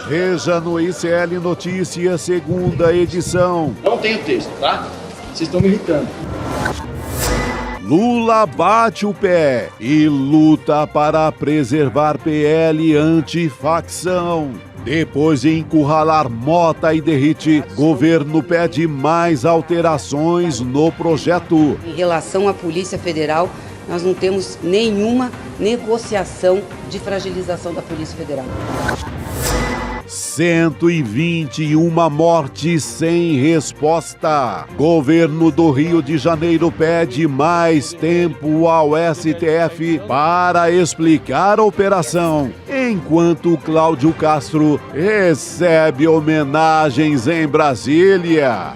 Veja no ICL Notícias, segunda edição. Não tem o texto, tá? Vocês estão me irritando. Lula bate o pé e luta para preservar PL antifacção. Depois de encurralar Mota e Derrite, governo pede mais alterações no projeto. Em relação à Polícia Federal, nós não temos nenhuma negociação de fragilização da Polícia Federal. 121 mortes sem resposta. Governo do Rio de Janeiro pede mais tempo ao STF para explicar a operação, enquanto Cláudio Castro recebe homenagens em Brasília.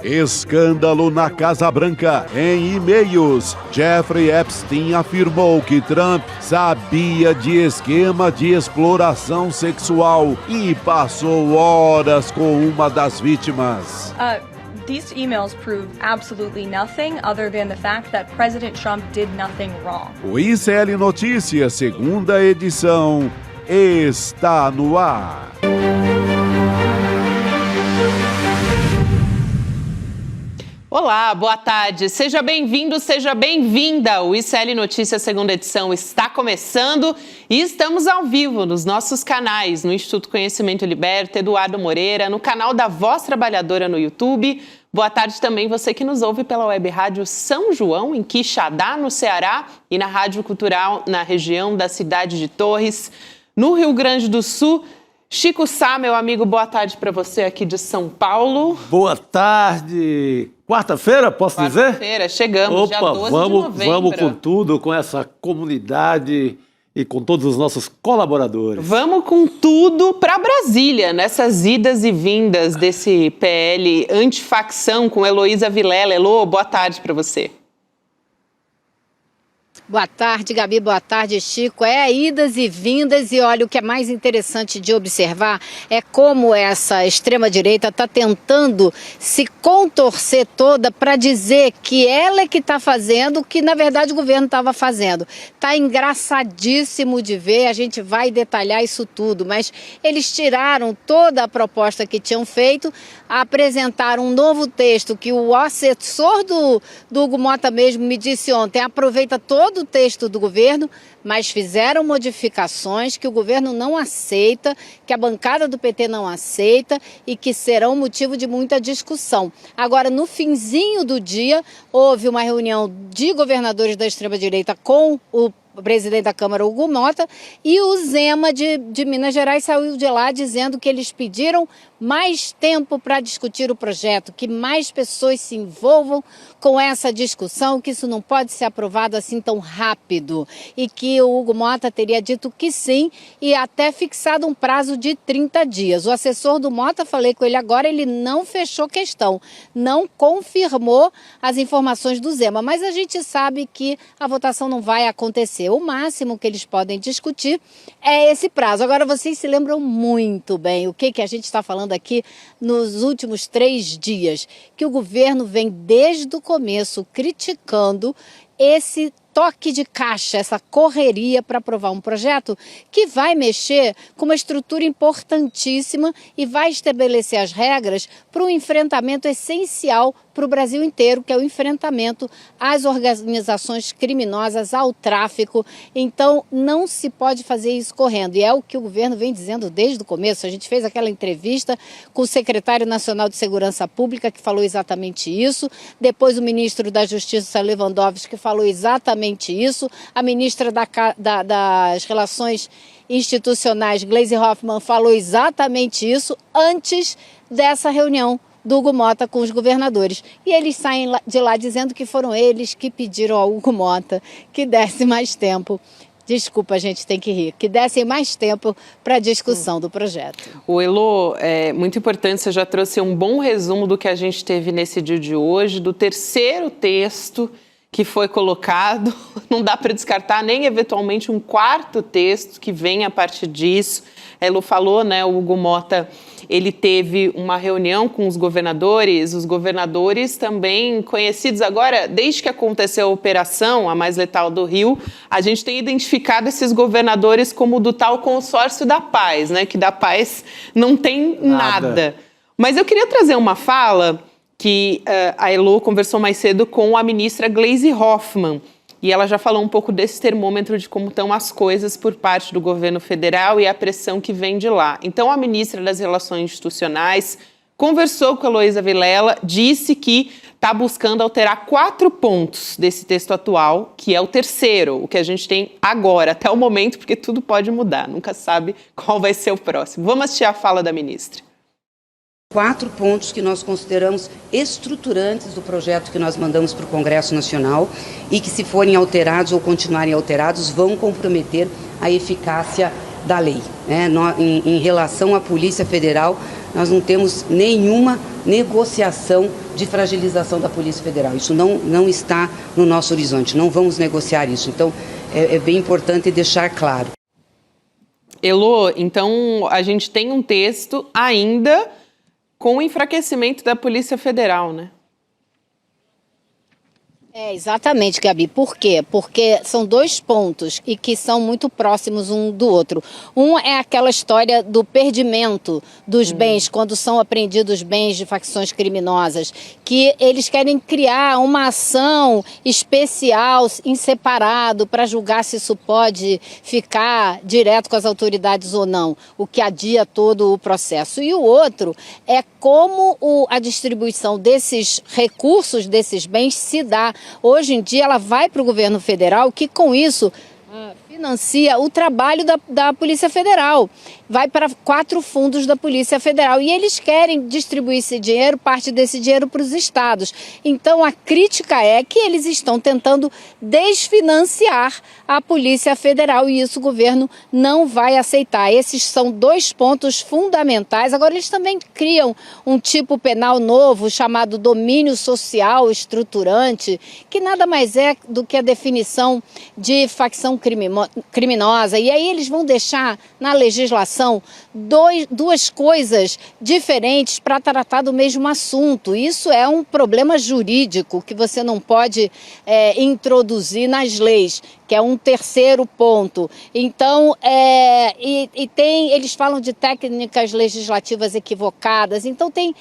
Escândalo na Casa Branca. Em e-mails, Jeffrey Epstein afirmou que Trump sabia de esquema de exploração sexual e passou horas com uma das vítimas. These emails prove absolutely nothing other than the fact that President Trump did nothing wrong. O ICL Notícias, segunda edição, está no ar. Olá, boa tarde. Seja bem-vindo, seja bem-vinda. O ICL Notícias, segunda edição, está começando e estamos ao vivo nos nossos canais, no Instituto Conhecimento Liberta, Eduardo Moreira, no canal da Voz Trabalhadora no YouTube. Boa tarde também você que nos ouve pela Web Rádio São João, em Quixadá, no Ceará, e na Rádio Cultural, na região da cidade de Torres, no Rio Grande do Sul. Chico Sá, meu amigo, boa tarde para você aqui de São Paulo. Boa tarde. Quarta-feira, posso dizer? Quarta-feira, chegamos, dia 12 de novembro. Vamos com tudo, com essa comunidade e com todos os nossos colaboradores. Vamos com tudo para Brasília, nessas idas e vindas desse PL antifacção com Heloísa Vilela. Elô, boa tarde para você. Boa tarde, Gabi, boa tarde, Chico. Idas e vindas, e olha, o que é mais interessante de observar é como essa extrema-direita está tentando se contorcer toda para dizer que ela é que está fazendo o que, na verdade, o governo estava fazendo. Está engraçadíssimo de ver, a gente vai detalhar isso tudo, mas eles tiraram toda a proposta que tinham feito, apresentaram um novo texto que o assessor do Hugo Mota mesmo me disse ontem, aproveita todo o texto do governo, mas fizeram modificações que o governo não aceita, que a bancada do PT não aceita e que serão motivo de muita discussão. Agora, no finzinho do dia, houve uma reunião de governadores da extrema-direita com o presidente da Câmara, Hugo Mota, e o Zema de Minas Gerais saiu de lá dizendo que eles pediram mais tempo para discutir o projeto, que mais pessoas se envolvam com essa discussão, que isso não pode ser aprovado assim tão rápido, e que o Hugo Mota teria dito que sim e até fixado um prazo de 30 dias. O assessor do Mota, falei com ele agora, ele não fechou questão, não confirmou as informações do Zema, mas a gente sabe que a votação não vai acontecer. O máximo que eles podem discutir é esse prazo. Agora, vocês se lembram muito bem o que a gente está falando aqui nos últimos 3 dias, que o governo vem desde o começo criticando esse toque de caixa, essa correria para aprovar um projeto que vai mexer com uma estrutura importantíssima e vai estabelecer as regras para um enfrentamento essencial para o Brasil inteiro, que é o enfrentamento às organizações criminosas, ao tráfico. Então, não se pode fazer isso correndo. E é o que o governo vem dizendo desde o começo. A gente fez aquela entrevista com o secretário nacional de Segurança Pública, que falou exatamente isso. Depois, o ministro da Justiça, Lewandowski, que falou exatamente isso. A ministra das Relações Institucionais, Gleisi Hoffmann, falou exatamente isso antes dessa reunião do Hugo Mota com os governadores. E eles saem de lá dizendo que foram eles que pediram ao Hugo Mota que desse mais tempo. Desculpa, a gente tem que rir. Que dessem mais tempo para a discussão do projeto. O Elô, é muito importante, você já trouxe um bom resumo do que a gente teve nesse dia de hoje, do terceiro texto que foi colocado, não dá para descartar nem eventualmente um quarto texto que venha a partir disso. A Elo falou, né, o Hugo Mota, ele teve uma reunião com os governadores também conhecidos agora, desde que aconteceu a operação, a mais letal do Rio, a gente tem identificado esses governadores como do tal consórcio da paz, né, que da paz não tem nada. Mas eu queria trazer uma fala que a Elo conversou mais cedo com a ministra Gleisi Hoffmann, e ela já falou um pouco desse termômetro de como estão as coisas por parte do governo federal e a pressão que vem de lá. Então, a ministra das Relações Institucionais conversou com a Heloísa Vilela, disse que está buscando alterar 4 pontos desse texto atual, que é o terceiro, o que a gente tem agora, até o momento, porque tudo pode mudar, nunca sabe qual vai ser o próximo. Vamos assistir a fala da ministra. 4 pontos que nós consideramos estruturantes do projeto que nós mandamos para o Congresso Nacional e que, se forem alterados ou continuarem alterados, vão comprometer a eficácia da lei. Em relação à Polícia Federal, nós não temos nenhuma negociação de fragilização da Polícia Federal. Isso não está no nosso horizonte, não vamos negociar isso. Então, é bem importante deixar claro. Elo, então a gente tem um texto ainda com o enfraquecimento da Polícia Federal, né? Exatamente, Gabi. Por quê? Porque são 2 pontos e que são muito próximos um do outro. Um é aquela história do perdimento dos bens, quando são apreendidos bens de facções criminosas, que eles querem criar uma ação especial em separado para julgar se isso pode ficar direto com as autoridades ou não, o que adia todo o processo. E o outro é como a distribuição desses recursos, desses bens, se dá. Hoje em dia ela vai para o governo federal, que com isso financia o trabalho da Polícia Federal. Vai para 4 fundos da Polícia Federal e eles querem distribuir esse dinheiro, parte desse dinheiro, para os estados. Então a crítica é que eles estão tentando desfinanciar a Polícia Federal e isso o governo não vai aceitar. Esses são 2 pontos fundamentais. Agora eles também criam um tipo penal novo chamado domínio social estruturante, que nada mais é do que a definição de facção criminosa. E aí eles vão deixar na legislação 2 coisas diferentes para tratar do mesmo assunto. Isso é um problema jurídico que você não pode introduzir nas leis, que é um terceiro ponto. Então, eles falam de técnicas legislativas equivocadas. Então, tem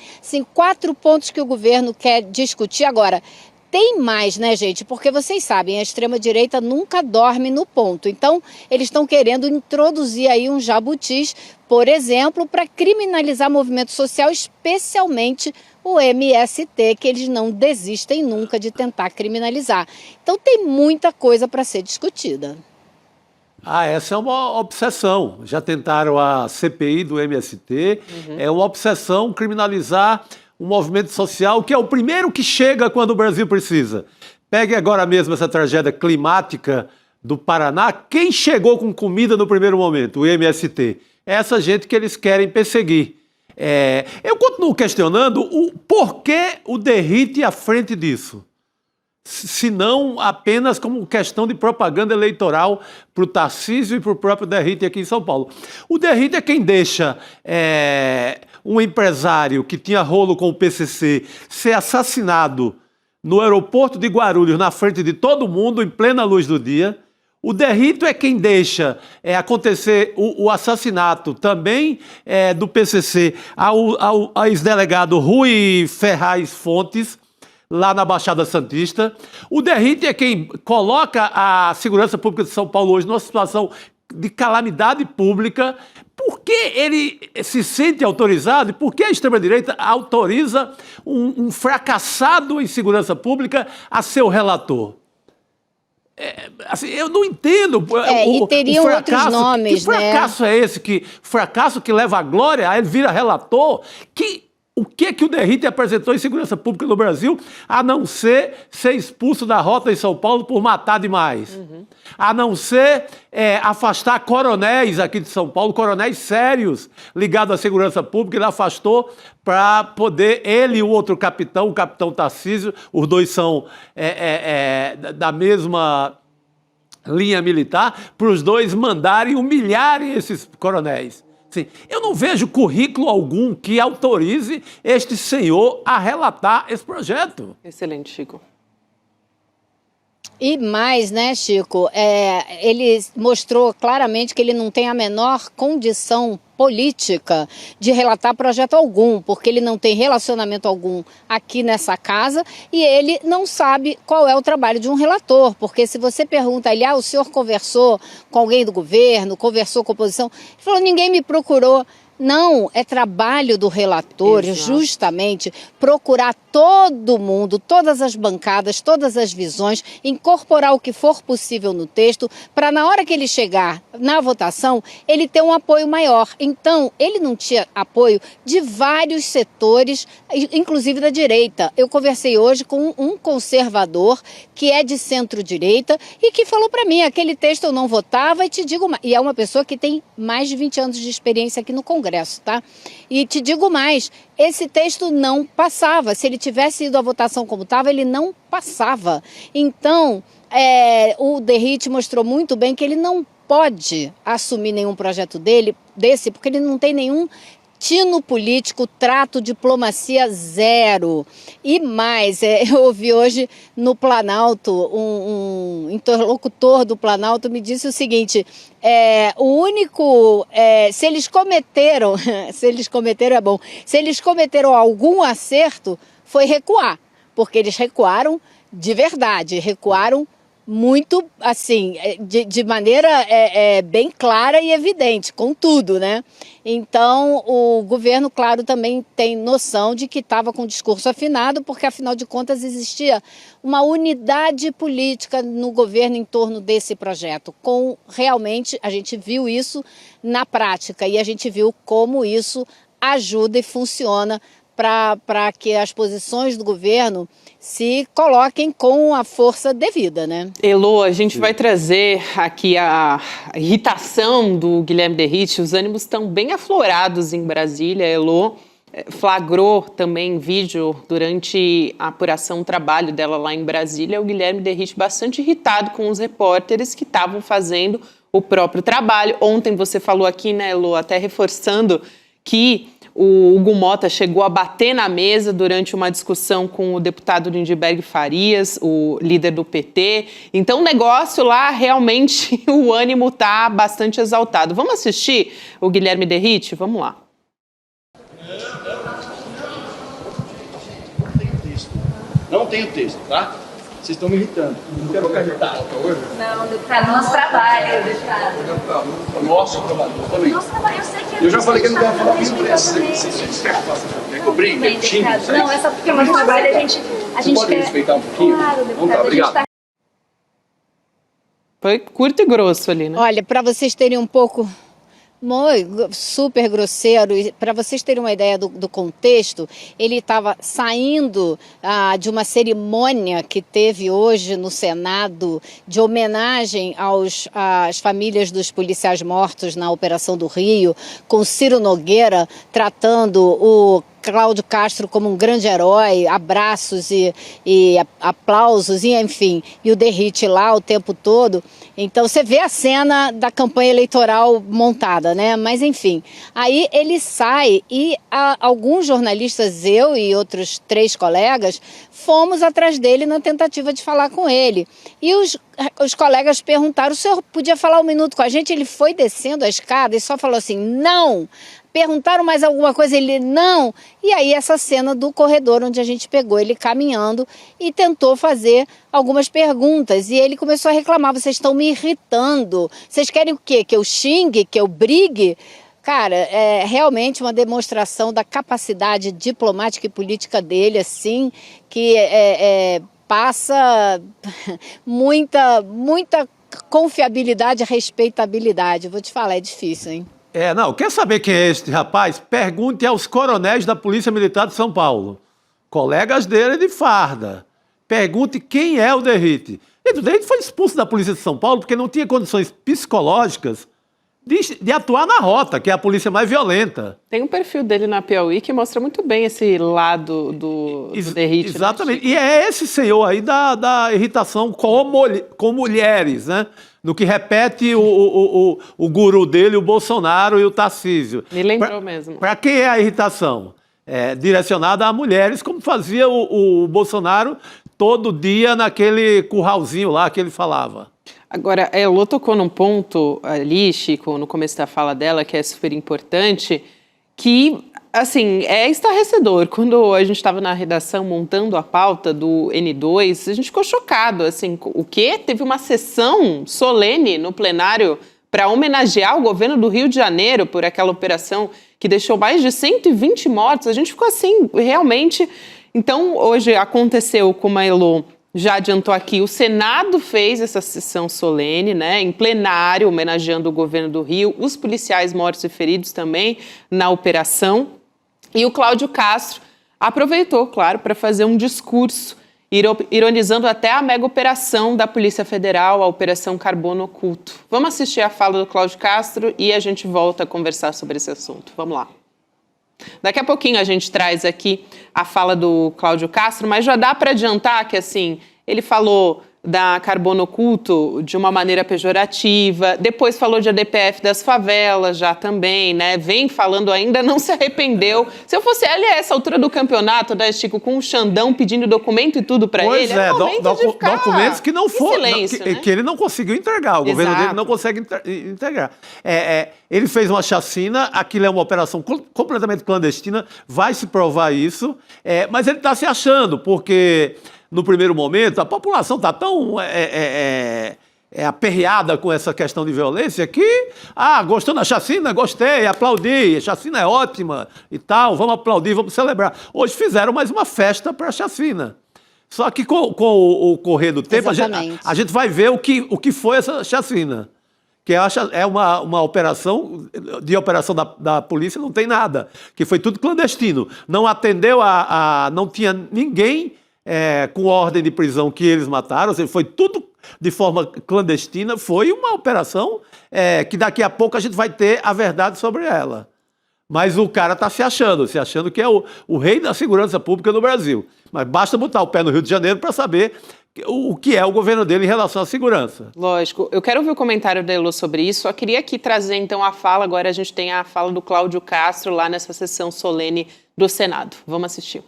4 pontos que o governo quer discutir. Agora, tem mais, né, gente? Porque vocês sabem, a extrema-direita nunca dorme no ponto. Então, eles estão querendo introduzir aí um jabutis, por exemplo, para criminalizar movimento social, especialmente o MST, que eles não desistem nunca de tentar criminalizar. Então, tem muita coisa para ser discutida. Essa é uma obsessão. Já tentaram a CPI do MST, é uma obsessão criminalizar um movimento social que é o primeiro que chega quando o Brasil precisa. Pegue agora mesmo essa tragédia climática do Paraná. Quem chegou com comida no primeiro momento? O MST. É essa gente que eles querem perseguir. Eu continuo questionando o porquê o derrite à frente disso. Se não apenas como questão de propaganda eleitoral para o Tarcísio e para o próprio Derrite aqui em São Paulo. O Derrite é quem deixa um empresário que tinha rolo com o PCC ser assassinado no aeroporto de Guarulhos, na frente de todo mundo, em plena luz do dia. O Derrito é quem deixa acontecer o assassinato também do PCC ao ex-delegado Rui Ferraz Fontes, lá na Baixada Santista. O Derrite é quem coloca a segurança pública de São Paulo hoje numa situação de calamidade pública. Por que ele se sente autorizado e por que a extrema-direita autoriza um fracassado em segurança pública a ser o relator? Assim, eu não entendo. E teriam outros nomes, que fracasso é esse? Fracasso que leva à glória, aí ele vira relator? O que o Derrite apresentou em segurança pública no Brasil, a não ser expulso da rota em São Paulo por matar demais? A não ser afastar coronéis aqui de São Paulo, coronéis sérios ligados à segurança pública, ele afastou para poder, ele e o outro capitão, o capitão Tarcísio, os dois são da mesma linha militar, para os dois mandarem humilharem esses coronéis. Sim, eu não vejo currículo algum que autorize este senhor a relatar esse projeto. Excelente, Chico. E mais, né, Chico, ele mostrou claramente que ele não tem a menor condição política de relatar projeto algum, porque ele não tem relacionamento algum aqui nessa casa e ele não sabe qual é o trabalho de um relator, porque se você pergunta a ele, o senhor conversou com alguém do governo, conversou com a oposição, ele falou, ninguém me procurou. Não, é trabalho do relator, justamente, procurar todo mundo, todas as bancadas, todas as visões, incorporar o que for possível no texto, para na hora que ele chegar na votação, ele ter um apoio maior. Então, ele não tinha apoio de vários setores, inclusive da direita. Eu conversei hoje com um conservador que é de centro-direita e que falou para mim, aquele texto eu não votava e te digo, e é uma pessoa que tem mais de 20 anos de experiência aqui no Congresso, tá? E te digo mais, esse texto não passava. Se ele tivesse ido à votação como estava, ele não passava. Então, o Derrite mostrou muito bem que ele não pode assumir nenhum projeto desse, porque ele não tem nenhum tino político, trato, diplomacia zero. E mais, eu ouvi hoje no Planalto, um interlocutor do Planalto me disse o seguinte, o único, se eles cometeram é bom, se eles cometeram algum acerto, foi recuar, porque eles recuaram de verdade, recuaram muito, assim, de maneira bem clara e evidente, com tudo, né? Então, o governo, claro, também tem noção de que estava com o discurso afinado, porque, afinal de contas, existia uma unidade política no governo em torno desse projeto. Realmente, a gente viu isso na prática e a gente viu como isso ajuda e funciona para que as posições do governo se coloquem com a força devida, né? Elô, a gente vai trazer aqui a irritação do Guilherme Derrite. Os ânimos estão bem aflorados em Brasília. Elô flagrou também vídeo durante a apuração, o trabalho dela lá em Brasília. O Guilherme Derrite bastante irritado com os repórteres que estavam fazendo o próprio trabalho. Ontem você falou aqui, né, Elô, até reforçando que o Hugo Mota chegou a bater na mesa durante uma discussão com o deputado Lindeberg Farias, o líder do PT. Então, o negócio lá, realmente, o ânimo está bastante exaltado. Vamos assistir o Guilherme Derrite? Vamos lá. Não tenho texto, tá? Vocês estão me irritando. Não quero ficar irritado hoje. Não, deputado, nosso trabalho, deputado. Nosso trabalho também. Nosso trabalho, eu sei que Eu já falei que não quero falar com imprensa. Vocês querem que eu brinque, que eu xingue? Não, é só porque o nosso trabalho a gente pode quer... respeitar um pouquinho? Claro, Então deputado, tá, obrigado. Foi curto e grosso ali, né? Olha, para vocês terem um pouco... super grosseiro, para vocês terem uma ideia do contexto, ele estava saindo de uma cerimônia que teve hoje no Senado de homenagem às famílias dos policiais mortos na Operação do Rio, com Ciro Nogueira tratando o Cláudio Castro como um grande herói, abraços e aplausos, e enfim, e o Derrite lá o tempo todo. Então você vê a cena da campanha eleitoral montada, né? Mas enfim, aí ele sai e alguns jornalistas, eu e outros 3 colegas, fomos atrás dele na tentativa de falar com ele. E os colegas perguntaram, o senhor podia falar um minuto com a gente? Ele foi descendo a escada e só falou assim, não! Perguntaram mais alguma coisa, ele não. E aí essa cena do corredor onde a gente pegou ele caminhando e tentou fazer algumas perguntas. E ele começou a reclamar, vocês estão me irritando. Vocês querem o quê? Que eu xingue? Que eu brigue? Cara, é realmente uma demonstração da capacidade diplomática e política dele, assim, que passa muita confiabilidade e respeitabilidade. Vou te falar, é difícil, hein? Não, quer saber quem é este rapaz? Pergunte aos coronéis da Polícia Militar de São Paulo, colegas dele de farda. Pergunte quem é o Derrite. O Derrite foi expulso da Polícia de São Paulo porque não tinha condições psicológicas de atuar na rota, que é a polícia mais violenta. Tem um perfil dele na Piauí que mostra muito bem esse lado do Derrite. Exatamente. Né? E é esse senhor aí da irritação com mulheres, né? No que repete o guru dele, o Bolsonaro e o Tarcísio. Me lembrou mesmo. Para quem é a irritação? Direcionada a mulheres, como fazia o Bolsonaro todo dia naquele curralzinho lá que ele falava. Agora, a Elô tocou num ponto ali, Chico, no começo da fala dela, que é super importante, que, assim, é estarrecedor. Quando a gente estava na redação montando a pauta do N2, a gente ficou chocado, assim, o quê? Teve uma sessão solene no plenário para homenagear o governo do Rio de Janeiro por aquela operação que deixou mais de 120 mortos. A gente ficou assim, realmente. Então, hoje aconteceu, como a Elô já adiantou aqui, o Senado fez essa sessão solene, né, em plenário, homenageando o governo do Rio, os policiais mortos e feridos também na operação. E o Cláudio Castro aproveitou, claro, para fazer um discurso, ironizando até a mega operação da Polícia Federal, a Operação Carbono Oculto. Vamos assistir a fala do Cláudio Castro e a gente volta a conversar sobre esse assunto. Vamos lá. Daqui a pouquinho a gente traz aqui a fala do Cláudio Castro, mas já dá para adiantar que, assim, ele falou da Carbono Oculto de uma maneira pejorativa, depois falou de ADPF das favelas já também, né? Vem falando ainda, não se arrependeu. Se eu fosse ele a essa altura do campeonato, né, Chico, com um Xandão pedindo documento e tudo para ele, documentos que não foram, silêncio, né? que ele não conseguiu entregar, o governo dele não consegue entregar. Ele fez uma chacina, aquilo é uma operação completamente clandestina, vai se provar isso, mas ele está se achando, porque no primeiro momento a população está tão aperreada com essa questão de violência que, gostou da chacina? Gostei, aplaudi, a chacina é ótima e tal, vamos aplaudir, vamos celebrar. Hoje fizeram mais uma festa para a chacina. Só que com o correr do tempo, a gente vai ver o que foi essa chacina. Que é uma operação, de operação da polícia não tem nada, que foi tudo clandestino. Não atendeu não tinha ninguém com ordem de prisão que eles mataram, ou seja, foi tudo de forma clandestina, foi uma operação que daqui a pouco a gente vai ter a verdade sobre ela. Mas o cara está se achando que é o rei da segurança pública no Brasil. Mas basta botar o pé no Rio de Janeiro para saber o que é o governo dele em relação à segurança. Lógico. Eu quero ouvir o comentário da Elô sobre isso. Só queria aqui trazer, então, a fala. Agora a gente tem a fala do Cláudio Castro lá nessa sessão solene do Senado. Vamos assistir.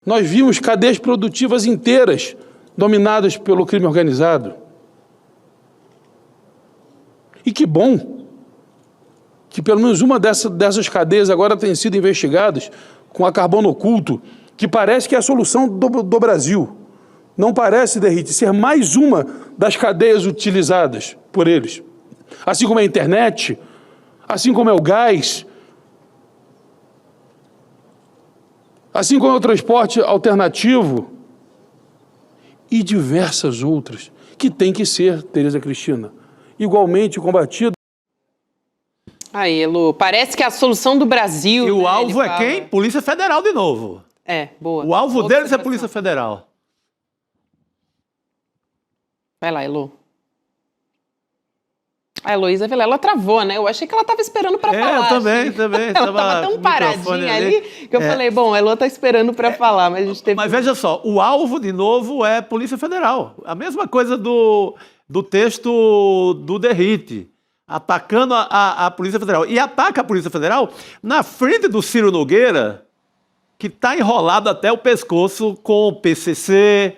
Nós vimos cadeias produtivas inteiras dominadas pelo crime organizado. E que bom que pelo menos uma dessas cadeias agora tem sido investigadas com a Carbono Oculto, que parece que é a solução do Brasil. Não parece, Derrite, ser mais uma das cadeias utilizadas por eles. Assim como a internet, assim como é o gás, assim como é o transporte alternativo e diversas outras, que tem que ser, Tereza Cristina, igualmente combatida. Aí, Elô, parece que é a solução do Brasil. E o né? alvo é quem? Polícia Federal de novo. Boa. O alvo deles é a Polícia Federal. Vai lá, Elô. A Heloísa Vilela travou, né? Eu achei que ela estava esperando para falar. Eu também. Ela estava tão paradinha ali que eu falei, bom, a Elô está esperando para falar, mas a gente teve... Mas veja só, o alvo, de novo, é Polícia Federal. A mesma coisa do texto do Derrite, atacando a Polícia Federal. E ataca a Polícia Federal na frente do Ciro Nogueira, que está enrolado até o pescoço com o PCC,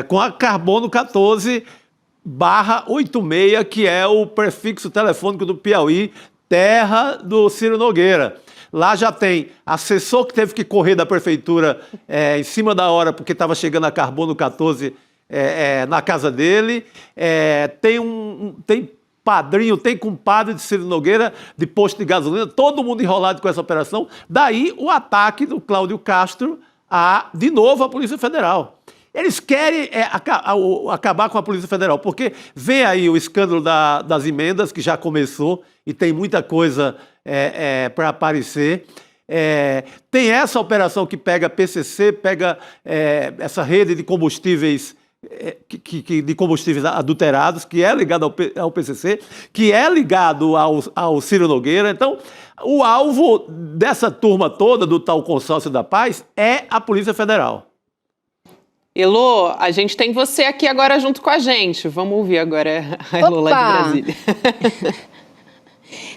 com a Carbono 14/86, que é o prefixo telefônico do Piauí, terra do Ciro Nogueira. Lá já tem assessor que teve que correr da prefeitura em cima da hora porque estava chegando a Carbono 14 na casa dele. Tem padrinho, tem compadre de Ciro Nogueira de posto de gasolina, todo mundo enrolado com essa operação. Daí o ataque do Cláudio Castro de novo, à Polícia Federal. Eles querem acabar com a Polícia Federal, porque vem aí o escândalo das emendas, que já começou e tem muita coisa para aparecer. Tem essa operação que pega PCC, pega essa rede de combustíveis, de combustíveis adulterados, que é ligado ao PCC, que é ligado ao Ciro Nogueira. Então, o alvo dessa turma toda, do tal Consórcio da Paz, é a Polícia Federal. Elô, a gente tem você aqui agora junto com a gente. Vamos ouvir agora a Elô lá de Brasília.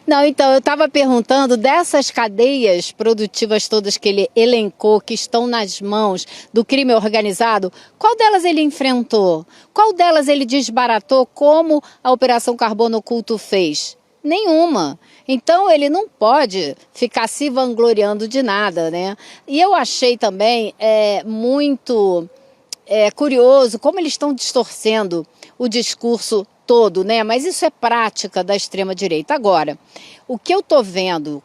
Não, então, eu estava perguntando dessas cadeias produtivas todas que ele elencou, que estão nas mãos do crime organizado, qual delas ele enfrentou? Qual delas ele desbaratou, como a Operação Carbono Oculto fez? Nenhuma. Então, ele não pode ficar se vangloriando de nada, né? E eu achei também muito curioso como eles estão distorcendo o discurso todo, né? Mas isso é prática da extrema-direita. Agora, o que eu estou vendo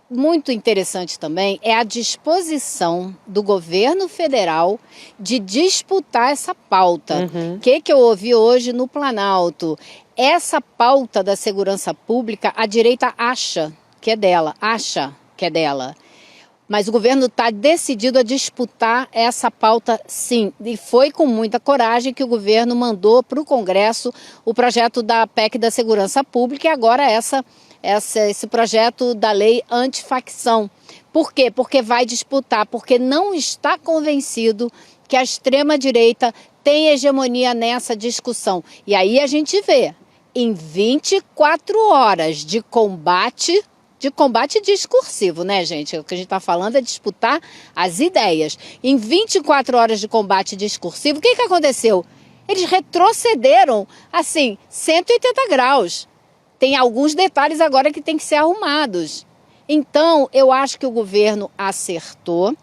muito interessante também é a disposição do governo federal de disputar essa pauta. O que eu ouvi hoje no Planalto? Essa pauta da segurança pública, a direita acha que é dela, Mas o governo está decidido a disputar essa pauta, sim. E foi com muita coragem que o governo mandou para o Congresso o projeto da PEC da Segurança Pública e agora esse projeto da lei antifacção. Por quê? Porque vai disputar, porque não está convencido que a extrema-direita tem hegemonia nessa discussão. E aí a gente vê, em 24 horas de combate discursivo, né, gente? O que a gente está falando é disputar as ideias. Em 24 horas de combate discursivo, o que aconteceu? Eles retrocederam, assim, 180 graus. Tem alguns detalhes agora que têm que ser arrumados. Então, eu acho que o governo acertou,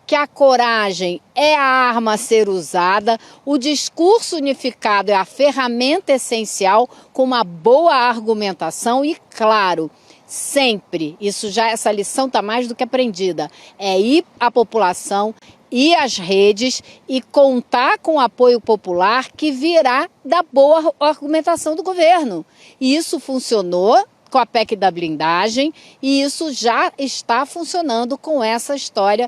que a coragem é a arma a ser usada, o discurso unificado é a ferramenta essencial, com uma boa argumentação e, claro, sempre, essa lição está mais do que aprendida, é ir à população, ir às redes e contar com o apoio popular que virá da boa argumentação do governo. E isso funcionou com a PEC da blindagem e isso já está funcionando com essa história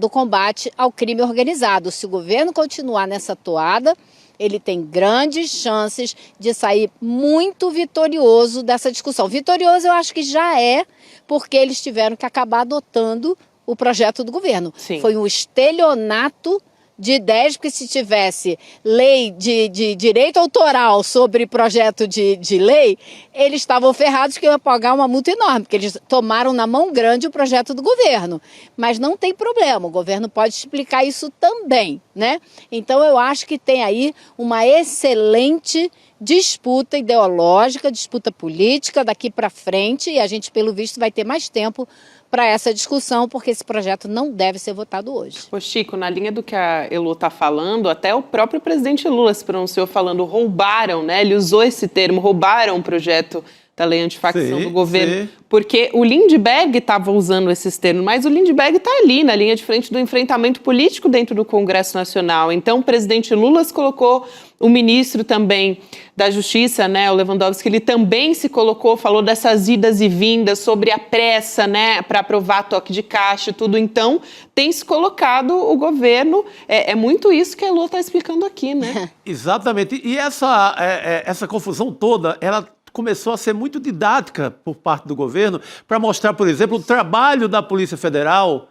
do combate ao crime organizado. Se o governo continuar nessa toada, ele tem grandes chances de sair muito vitorioso dessa discussão. Vitorioso eu acho que já é, porque eles tiveram que acabar adotando o projeto do governo. Sim. Foi um estelionato de ideias, porque se tivesse lei de direito autoral sobre projeto de lei, eles estavam ferrados que iam pagar uma multa enorme, porque eles tomaram na mão grande o projeto do governo. Mas não tem problema, o governo pode explicar isso também, né? Então eu acho que tem aí uma excelente disputa ideológica, disputa política daqui para frente, e a gente, pelo visto, vai ter mais tempo para essa discussão, porque esse projeto não deve ser votado hoje. Ô Chico, na linha do que a Elô está falando, até o próprio presidente Lula se pronunciou falando roubaram, né? Ele usou esse termo, roubaram o projeto da lei antifacção do governo, porque o Lindbergh estava usando esses termos, mas o Lindbergh está ali, na linha de frente do enfrentamento político dentro do Congresso Nacional. Então, o presidente Lula se colocou, o ministro também da Justiça, né, o Lewandowski, ele também se colocou, falou dessas idas e vindas, sobre a pressa, né, para aprovar toque de caixa e tudo. Então, tem se colocado o governo, é muito isso que a Elô está explicando aqui, né? Exatamente, e essa confusão toda, ela começou a ser muito didática por parte do governo para mostrar, por exemplo, o trabalho da Polícia Federal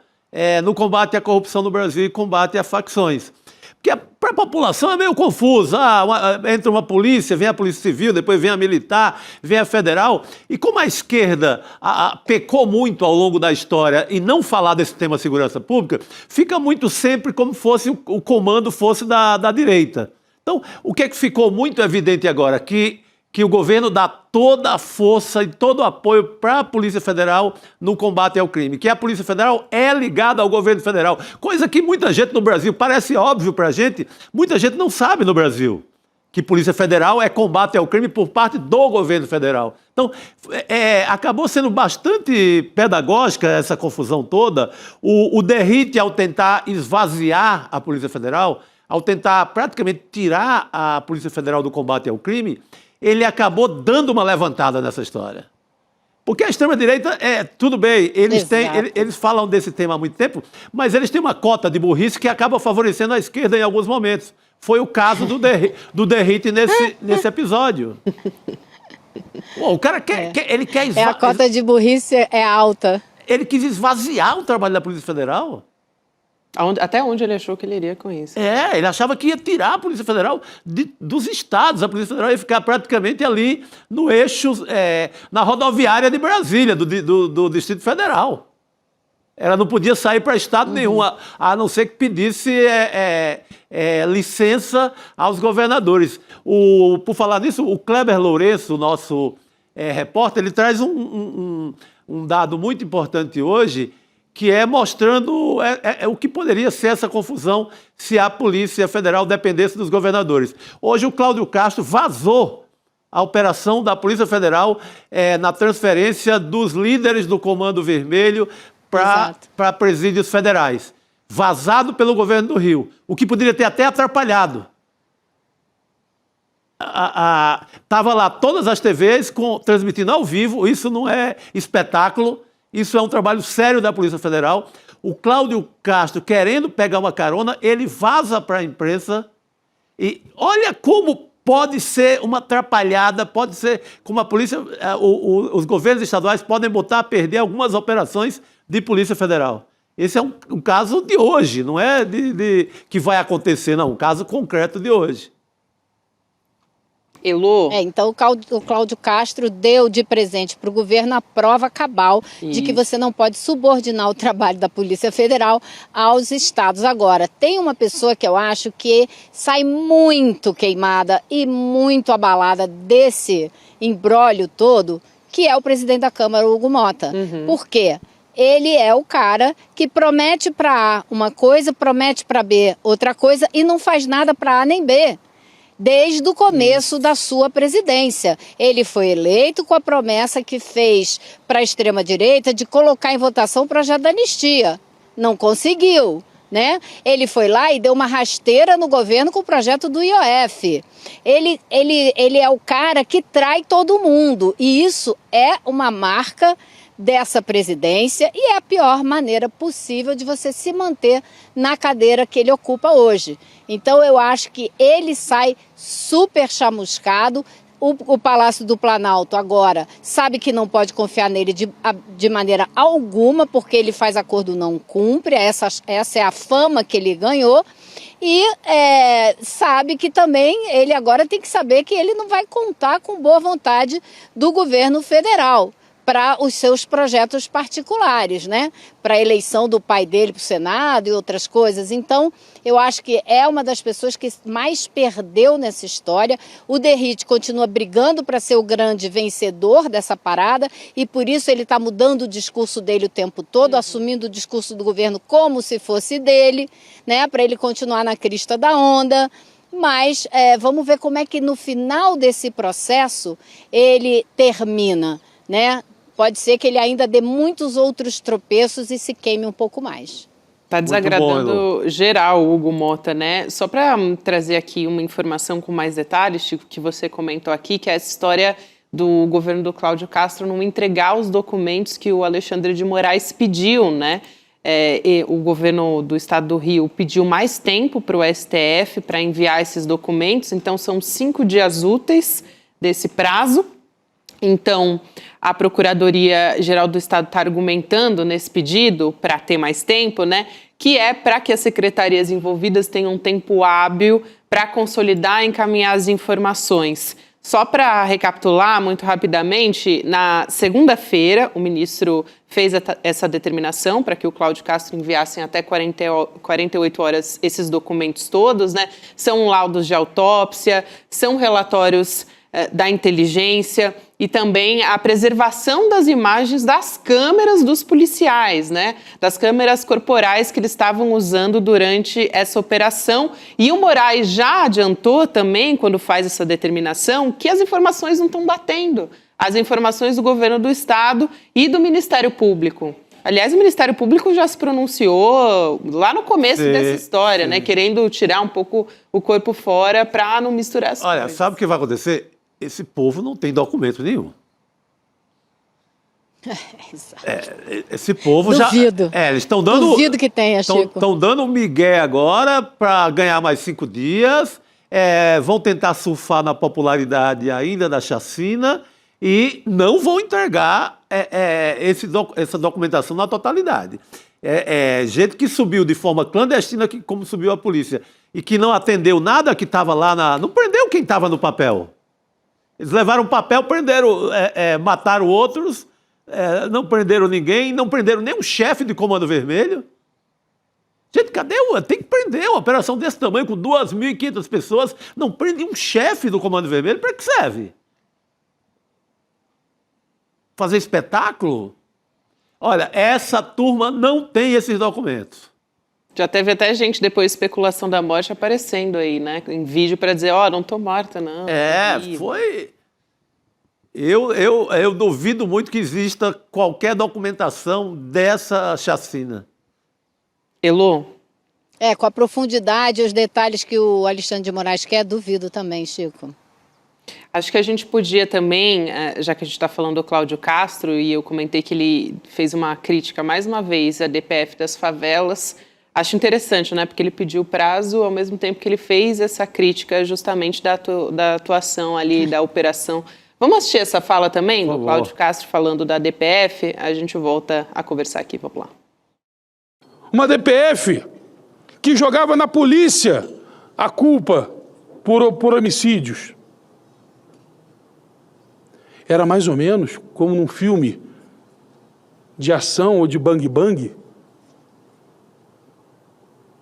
no combate à corrupção no Brasil e combate a facções. Porque para a população é meio confuso. Entra uma polícia, vem a Polícia Civil, depois vem a militar, vem a federal. E como a esquerda pecou muito ao longo da história em não falar desse tema segurança pública, fica muito sempre como fosse o comando fosse da direita. Então, o que ficou muito evidente agora? Que o governo dá toda a força e todo o apoio para a Polícia Federal no combate ao crime, que a Polícia Federal é ligada ao governo federal, coisa que muita gente no Brasil, parece óbvio para a gente, muita gente não sabe no Brasil, que Polícia Federal é combate ao crime por parte do governo federal. Então, acabou sendo bastante pedagógica essa confusão toda. O Derrite, ao tentar esvaziar a Polícia Federal, ao tentar praticamente tirar a Polícia Federal do combate ao crime, ele acabou dando uma levantada nessa história. Porque a extrema-direita, tudo bem, eles falam desse tema há muito tempo, mas eles têm uma cota de burrice que acaba favorecendo a esquerda em alguns momentos. Foi o caso do Derrite nesse episódio. Pô, o cara ele quer esvaziar. A cota de burrice é alta. Ele quis esvaziar o trabalho da Polícia Federal. Até onde ele achou que ele iria com isso? Ele achava que ia tirar a Polícia Federal dos estados. A Polícia Federal ia ficar praticamente ali no eixo, na rodoviária de Brasília, do Distrito Federal. Ela não podia sair para estado nenhum, a não ser que pedisse licença aos governadores. Por falar nisso, o Kleber Lourenço, nosso repórter, ele traz um dado muito importante hoje, que é mostrando o que poderia ser essa confusão se a Polícia Federal dependesse dos governadores. Hoje o Cláudio Castro vazou a operação da Polícia Federal na transferência dos líderes do Comando Vermelho para presídios federais. Vazado pelo governo do Rio, o que poderia ter até atrapalhado. Estava lá todas as TVs transmitindo ao vivo, isso não é espetáculo, isso é um trabalho sério da Polícia Federal. O Cláudio Castro, querendo pegar uma carona, ele vaza para a imprensa e olha como pode ser uma atrapalhada, pode ser como a polícia, os governos estaduais podem botar a perder algumas operações de Polícia Federal. Esse é um caso de hoje, não é que vai acontecer, não. Um caso concreto de hoje. Elô? Então o Cláudio Castro deu de presente para o governo a prova cabal de que você não pode subordinar o trabalho da Polícia Federal aos estados. Agora, tem uma pessoa que eu acho que sai muito queimada e muito abalada desse imbróglio todo, que é o presidente da Câmara, Hugo Motta. Por quê? Ele é o cara que promete para A uma coisa, promete para B outra coisa e não faz nada para A nem B. Desde o começo da sua presidência. Ele foi eleito com a promessa que fez para a extrema-direita de colocar em votação o projeto da anistia. Não conseguiu, né? Ele foi lá e deu uma rasteira no governo com o projeto do IOF. Ele é o cara que trai todo mundo e isso é uma marca dessa presidência e é a pior maneira possível de você se manter na cadeira que ele ocupa hoje. Então eu acho que ele sai super chamuscado. O Palácio do Planalto agora sabe que não pode confiar nele de maneira alguma, porque ele faz acordo não cumpre, essa é a fama que ele ganhou. E sabe que também ele agora tem que saber que ele não vai contar com boa vontade do governo federal para os seus projetos particulares, né? Para a eleição do pai dele para o Senado e outras coisas. Então, eu acho que é uma das pessoas que mais perdeu nessa história. O Derrite continua brigando para ser o grande vencedor dessa parada e por isso ele está mudando o discurso dele o tempo todo, assumindo o discurso do governo como se fosse dele, né? Para ele continuar na crista da onda. Mas vamos ver como é que no final desse processo ele termina, né? Pode ser que ele ainda dê muitos outros tropeços e se queime um pouco mais. Está desagradando geral o Hugo Motta, né? Só para trazer aqui uma informação com mais detalhes, Chico, que você comentou aqui, que é essa história do governo do Cláudio Castro não entregar os documentos que o Alexandre de Moraes pediu, né? O governo do estado do Rio pediu mais tempo para o STF para enviar esses documentos, então são 5 dias úteis desse prazo. Então, a Procuradoria-Geral do Estado está argumentando nesse pedido para ter mais tempo, né? Que é para que as secretarias envolvidas tenham tempo hábil para consolidar e encaminhar as informações. Só para recapitular muito rapidamente, na segunda-feira o ministro fez essa determinação para que o Cláudio Castro enviasse até 48 horas esses documentos todos, né? São laudos de autópsia, são relatórios da inteligência e também a preservação das imagens das câmeras dos policiais, né? Das câmeras corporais que eles estavam usando durante essa operação. E o Moraes já adiantou também, quando faz essa determinação, que as informações não estão batendo. As informações do governo do Estado e do Ministério Público. Aliás, o Ministério Público já se pronunciou lá no começo dessa história, né? Querendo tirar um pouco o corpo fora para não misturar as coisas. Olha, sabe o que vai acontecer? Esse povo não tem documento nenhum. Esse povo Duvido. já... eles estão dando... Duvido que tenha, Chico. Estão dando um migué agora para ganhar mais 5 dias. Vão tentar surfar na popularidade ainda da chacina e não vão entregar essa documentação na totalidade. Gente que subiu de forma clandestina, como subiu a polícia, e que não atendeu nada que estava lá não prendeu quem estava no papel. Eles levaram o papel, prenderam, mataram outros, não prenderam ninguém, não prenderam nem um chefe de Comando Vermelho. Gente, cadê tem que prender uma operação desse tamanho, com 2.500 pessoas, não prende um chefe do Comando Vermelho, para que serve? Fazer espetáculo? Olha, essa turma não tem esses documentos. Já teve até gente, depois de especulação da morte, aparecendo aí, né? Em vídeo para dizer, não tô morta, não. Foi... Eu duvido muito que exista qualquer documentação dessa chacina. Elô? Com a profundidade e os detalhes que o Alexandre de Moraes quer, duvido também, Chico. Acho que a gente podia também, já que a gente está falando do Cláudio Castro, e eu comentei que ele fez uma crítica, mais uma vez, à DPF das favelas. Acho interessante, né? Porque ele pediu prazo, ao mesmo tempo que ele fez essa crítica justamente da atuação ali, da operação. Vamos assistir essa fala também, do Cláudio Castro, falando da DPF? A gente volta a conversar aqui, vamos lá. Uma DPF que jogava na polícia a culpa por homicídios. Era mais ou menos como num filme de ação ou de bang-bang,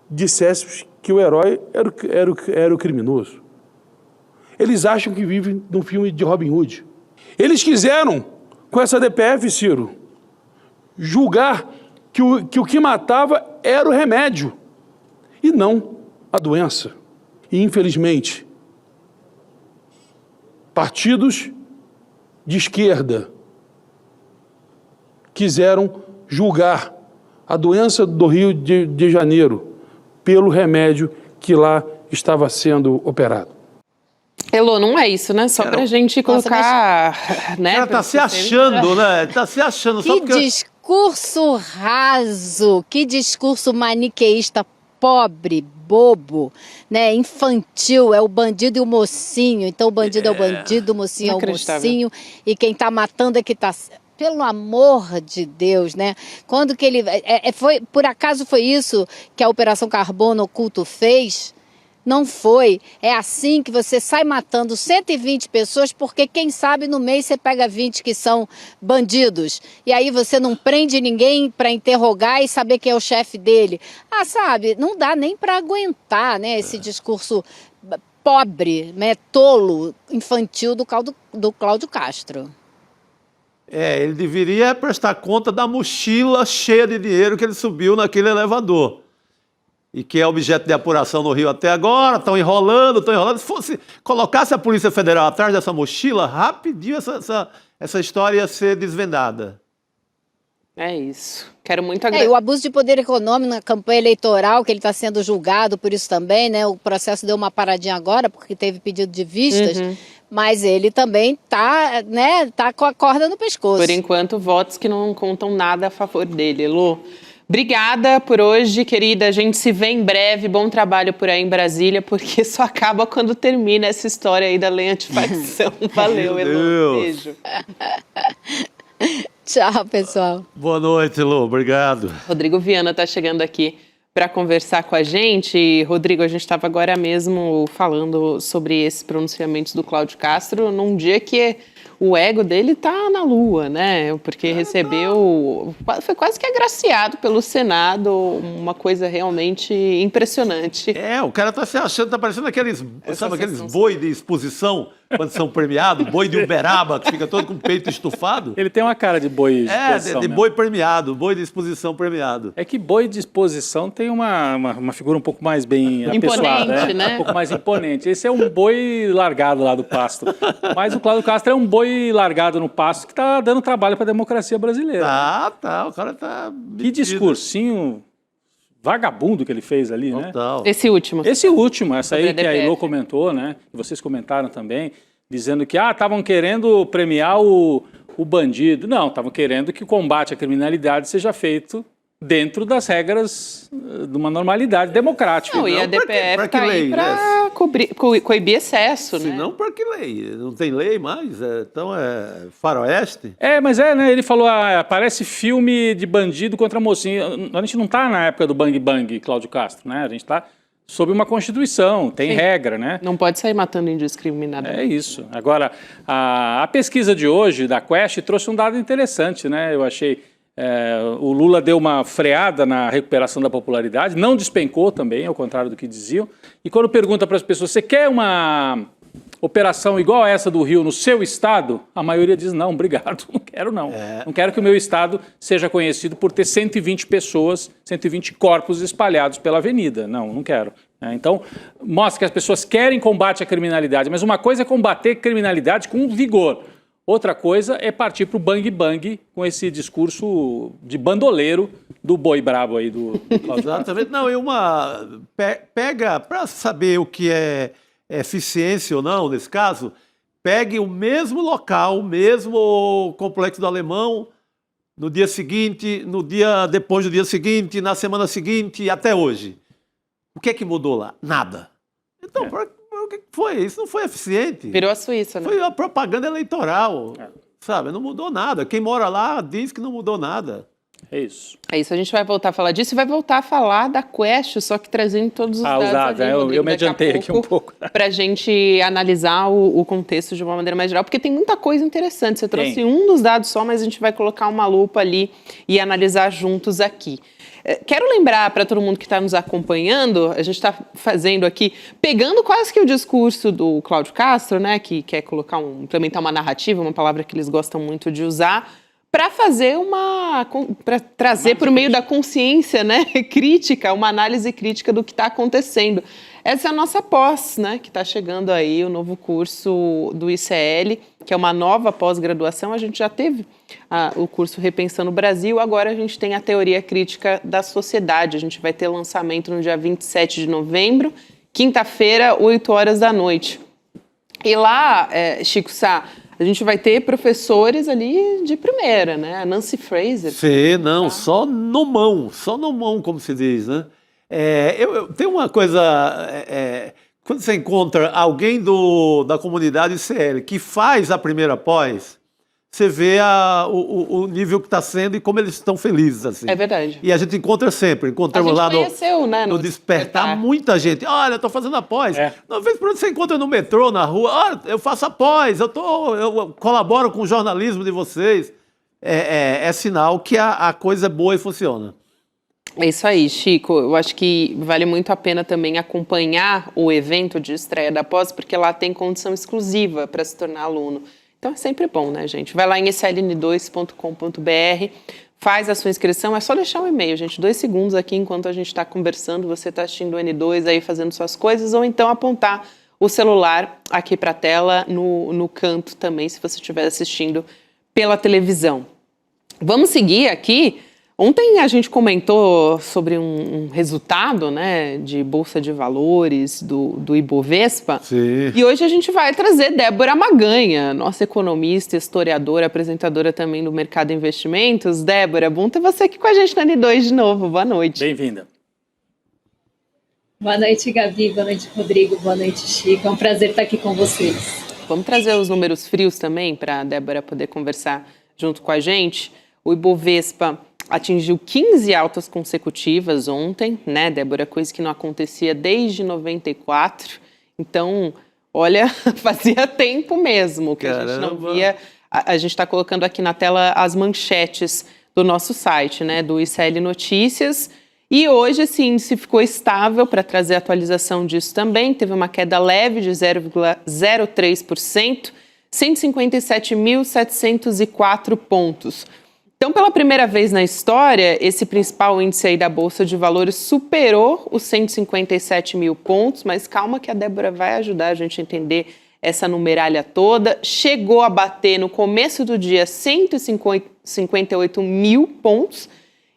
dissesse que o herói era o criminoso. Eles acham que vivem num filme de Robin Hood. Eles quiseram, com essa DPF, Ciro, julgar que o que matava era o remédio e não a doença. E, infelizmente, partidos de esquerda quiseram julgar a doença do Rio de Janeiro pelo remédio que lá estava sendo operado. Elô, não é isso, né? Só pra gente colocar... né? Ela tá se achando, né? Tá se achando. Que discurso raso, que discurso maniqueísta, pobre, bobo, né? Infantil, é o bandido e o mocinho. Então o bandido é o bandido, o mocinho é o mocinho. E quem tá matando é que tá... Pelo amor de Deus, né? Quando que ele... por acaso foi isso que a Operação Carbono Oculto fez? Não foi. É assim que você sai matando 120 pessoas, porque quem sabe no mês você pega 20 que são bandidos. E aí você não prende ninguém para interrogar e saber quem é o chefe dele. Sabe, não dá nem para aguentar, né, esse discurso pobre, né, tolo, infantil do Cláudio Castro. Ele deveria prestar conta da mochila cheia de dinheiro que ele subiu naquele elevador. E que é objeto de apuração no Rio até agora, estão enrolando. Se colocasse a Polícia Federal atrás dessa mochila, rapidinho essa história ia ser desvendada. É isso. Quero muito agradecer. O abuso de poder econômico na campanha eleitoral, que ele está sendo julgado por isso também, né? O processo deu uma paradinha agora, porque teve pedido de vistas, mas ele também tá, né, tá com a corda no pescoço. Por enquanto, votos que não contam nada a favor dele, Elô. Obrigada por hoje, querida. A gente se vê em breve. Bom trabalho por aí em Brasília, porque só acaba quando termina essa história aí da lei antifacção. Valeu, Elô. Beijo. Tchau, pessoal. Boa noite, Elô. Obrigado. Rodrigo Viana está chegando aqui para conversar com a gente. E, Rodrigo, a gente estava agora mesmo falando sobre esses pronunciamentos do Cláudio Castro num dia que o ego dele tá na lua, né? Porque recebeu... Foi quase que agraciado pelo Senado, uma coisa realmente impressionante. O cara tá se achando, tá parecendo aqueles boi de exposição quando são premiados, boi de Uberaba, que fica todo com o peito estufado. Ele tem uma cara de boi de exposição. De boi premiado, boi de exposição premiado. É que boi de exposição tem uma figura um pouco mais bem apessoada, né? Um pouco mais imponente. Esse é um boi largado lá do pasto. Mas o Cláudio Castro é um boi largado no pasto que está dando trabalho para a democracia brasileira. Tá, o cara tá... Que discursinho vagabundo que ele fez ali, Total. né? Esse último, essa aí que a Ilô comentou, né? E vocês comentaram também, dizendo que estavam querendo premiar o bandido. Não, estavam querendo que o combate à criminalidade seja feito dentro das regras de uma normalidade democrática. Não, e a DPF está aí para coibir excesso, né? Se não, para que lei? Não tem lei mais? Então é faroeste? Mas né? Ele falou, parece filme de bandido contra mocinho. A gente não está na época do Bang Bang, Cláudio Castro, né? A gente está sob uma Constituição, tem regra, né? Não pode sair matando indiscriminadamente. É isso. Agora, a pesquisa de hoje da Quest trouxe um dado interessante, né? Eu achei... o Lula deu uma freada na recuperação da popularidade, não despencou também, ao contrário do que diziam. E quando pergunta para as pessoas, você quer uma operação igual a essa do Rio no seu estado? A maioria diz, não, obrigado, não quero não. Não quero que o meu estado seja conhecido por ter 120 pessoas, 120 corpos espalhados pela avenida. Não quero. Então, mostra que as pessoas querem combate à criminalidade, mas uma coisa é combater criminalidade com vigor. Outra coisa é partir para o bang-bang com esse discurso de bandoleiro do boi brabo aí do Exatamente. Não, pega, para saber o que é eficiência ou não, nesse caso, pegue o mesmo local, o mesmo complexo do Alemão, no dia seguinte, no dia depois do dia seguinte, na semana seguinte e até hoje. O que é que mudou lá? Nada. Então, o que foi? Isso não foi eficiente. Virou a Suíça, né? Foi a propaganda eleitoral, sabe? Não mudou nada. Quem mora lá diz que não mudou nada. É isso. É isso, a gente vai voltar a falar disso e vai voltar a falar da Quest, só que trazendo todos os dados. Ali, eu me adiantei aqui um pouco. Para a gente analisar o contexto de uma maneira mais geral, porque tem muita coisa interessante. Você trouxe um dos dados só, mas a gente vai colocar uma lupa ali e analisar juntos aqui. Quero lembrar para todo mundo que está nos acompanhando, a gente está fazendo aqui, pegando quase que o discurso do Cláudio Castro, né, que quer implementar uma narrativa, uma palavra que eles gostam muito de usar, para trazer por meio da consciência, né, crítica, uma análise crítica do que está acontecendo. Essa é a nossa pós, né, que está chegando aí, o novo curso do ICL, que é uma nova pós-graduação. A gente já teve o curso Repensando o Brasil, agora a gente tem a teoria crítica da sociedade. A gente vai ter lançamento no dia 27 de novembro, quinta-feira, 8 horas da noite. E lá, Chico Sá, a gente vai ter professores ali de primeira, né? A Nancy Fraser. Sim, não, só no mão, como se diz, né? Tem uma coisa, quando você encontra alguém da comunidade ICL que faz a primeira pós, você vê o nível que está sendo e como eles estão felizes. Assim. É verdade. E a gente encontra sempre. Encontramos lá no Despertar muita gente. Olha, eu estou fazendo a pós. Uma vez por ano você encontra no metrô, na rua. Olha, eu faço a pós, eu colaboro com o jornalismo de vocês. É sinal que a coisa é boa e funciona. É isso aí, Chico. Eu acho que vale muito a pena também acompanhar o evento de estreia da pós, porque lá tem condição exclusiva para se tornar aluno. Então é sempre bom, né, gente? Vai lá em sln2.com.br, faz a sua inscrição, é só deixar um e-mail, gente. 2 segundos aqui enquanto a gente está conversando, você está assistindo o N2 aí fazendo suas coisas, ou então apontar o celular aqui para a tela, no canto também, se você estiver assistindo pela televisão. Vamos seguir aqui. Ontem a gente comentou sobre um resultado, né, de Bolsa de Valores do Ibovespa. Sim. E hoje a gente vai trazer Débora Maganha, nossa economista, historiadora, apresentadora também do Mercado de Investimentos. Débora, bom ter você aqui com a gente na N2 de novo. Boa noite. Bem-vinda. Boa noite, Gabi. Boa noite, Rodrigo. Boa noite, Chico. É um prazer estar aqui com vocês. Vamos trazer os números frios também para a Débora poder conversar junto com a gente. O Ibovespa atingiu 15 altas consecutivas ontem, né, Débora? Coisa que não acontecia desde 94. Então, olha, fazia tempo mesmo que a gente não via. A gente está colocando aqui na tela as manchetes do nosso site, né, do ICL Notícias. E hoje esse índice ficou estável, para trazer atualização disso também, teve uma queda leve de 0,03%, 157.704 pontos. Então, pela primeira vez na história, esse principal índice aí da Bolsa de Valores superou os 157 mil pontos, mas calma que a Débora vai ajudar a gente a entender essa numeralha toda. Chegou a bater no começo do dia 158 mil pontos,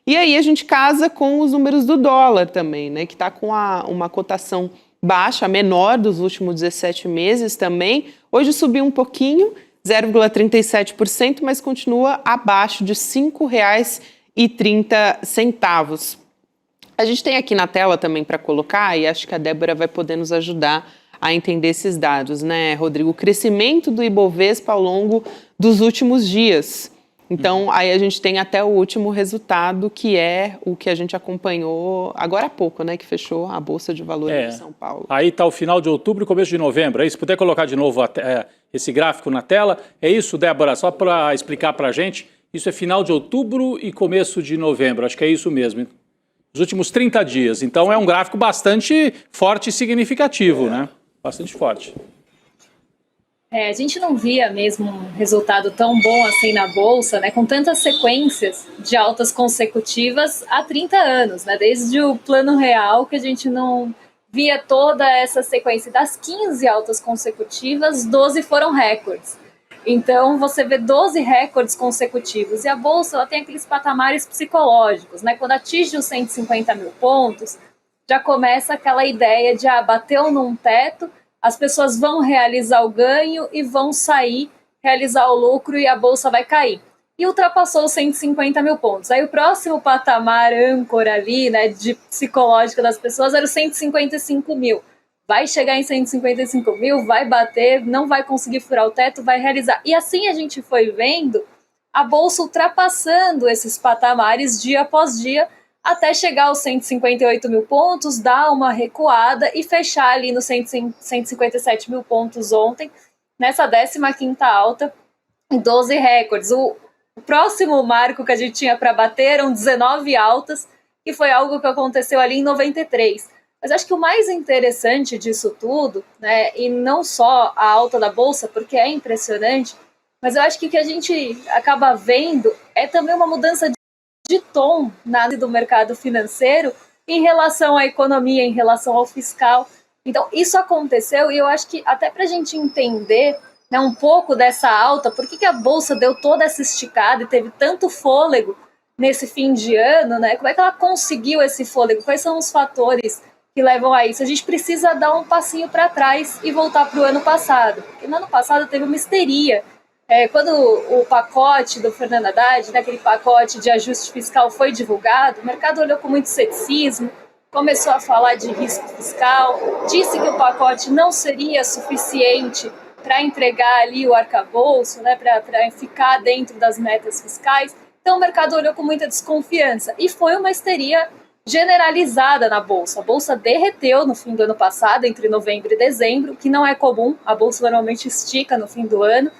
e aí a gente casa com os números do dólar também, né, que está com uma cotação baixa, a menor dos últimos 17 meses também. Hoje subiu um pouquinho, 0,37%, mas continua abaixo de R$ 5,30. A gente tem aqui na tela também para colocar, e acho que a Débora vai poder nos ajudar a entender esses dados, né, Rodrigo? O crescimento do Ibovespa ao longo dos últimos dias. Então, aí a gente tem até o último resultado, que é o que a gente acompanhou agora há pouco, né, que fechou a Bolsa de Valores de São Paulo. Aí está o final de outubro e começo de novembro. Aí, se puder colocar de novo esse gráfico na tela. É isso, Débora? Só para explicar para a gente, isso é final de outubro e começo de novembro. Acho que é isso mesmo. Os últimos 30 dias. Então, é um gráfico bastante forte e significativo, né? Bastante forte. A gente não via mesmo um resultado tão bom assim na Bolsa, né, com tantas sequências de altas consecutivas há 30 anos, né, desde o Plano Real que a gente não via toda essa sequência. Das 15 altas consecutivas, 12 foram recordes. Então, você vê 12 recordes consecutivos. E a Bolsa ela tem aqueles patamares psicológicos, né, quando atinge os 150 mil pontos, já começa aquela ideia de bateu num teto, as pessoas vão realizar o ganho e vão sair, realizar o lucro e a Bolsa vai cair. E ultrapassou os 150 mil pontos. Aí o próximo patamar âncora ali, né, de psicológico das pessoas era os 155 mil. Vai chegar em 155 mil, vai bater, não vai conseguir furar o teto, vai realizar. E assim a gente foi vendo a Bolsa ultrapassando esses patamares dia após dia, até chegar aos 158 mil pontos, dar uma recuada e fechar ali nos 157 mil pontos ontem, nessa 15ª alta, em 12 recordes. O próximo marco que a gente tinha para bater eram 19 altas, que foi algo que aconteceu ali em 93. Mas acho que o mais interessante disso tudo, né, e não só a alta da Bolsa, porque é impressionante, mas eu acho que o que a gente acaba vendo é também uma mudança de tom do mercado financeiro em relação à economia, em relação ao fiscal. Então, isso aconteceu e eu acho que até para a gente entender, né, um pouco dessa alta, por que a Bolsa deu toda essa esticada e teve tanto fôlego nesse fim de ano, né? Como é que ela conseguiu esse fôlego? Quais são os fatores que levam a isso? A gente precisa dar um passinho para trás e voltar para o ano passado. Porque no ano passado teve uma histeria. Quando o pacote do Fernando Haddad, né, aquele pacote de ajuste fiscal foi divulgado, o mercado olhou com muito ceticismo, começou a falar de risco fiscal, disse que o pacote não seria suficiente para entregar ali o arcabouço, né, para ficar dentro das metas fiscais. Então o mercado olhou com muita desconfiança e foi uma histeria generalizada na Bolsa. A Bolsa derreteu no fim do ano passado, entre novembro e dezembro, que não é comum, a Bolsa normalmente estica no fim do ano,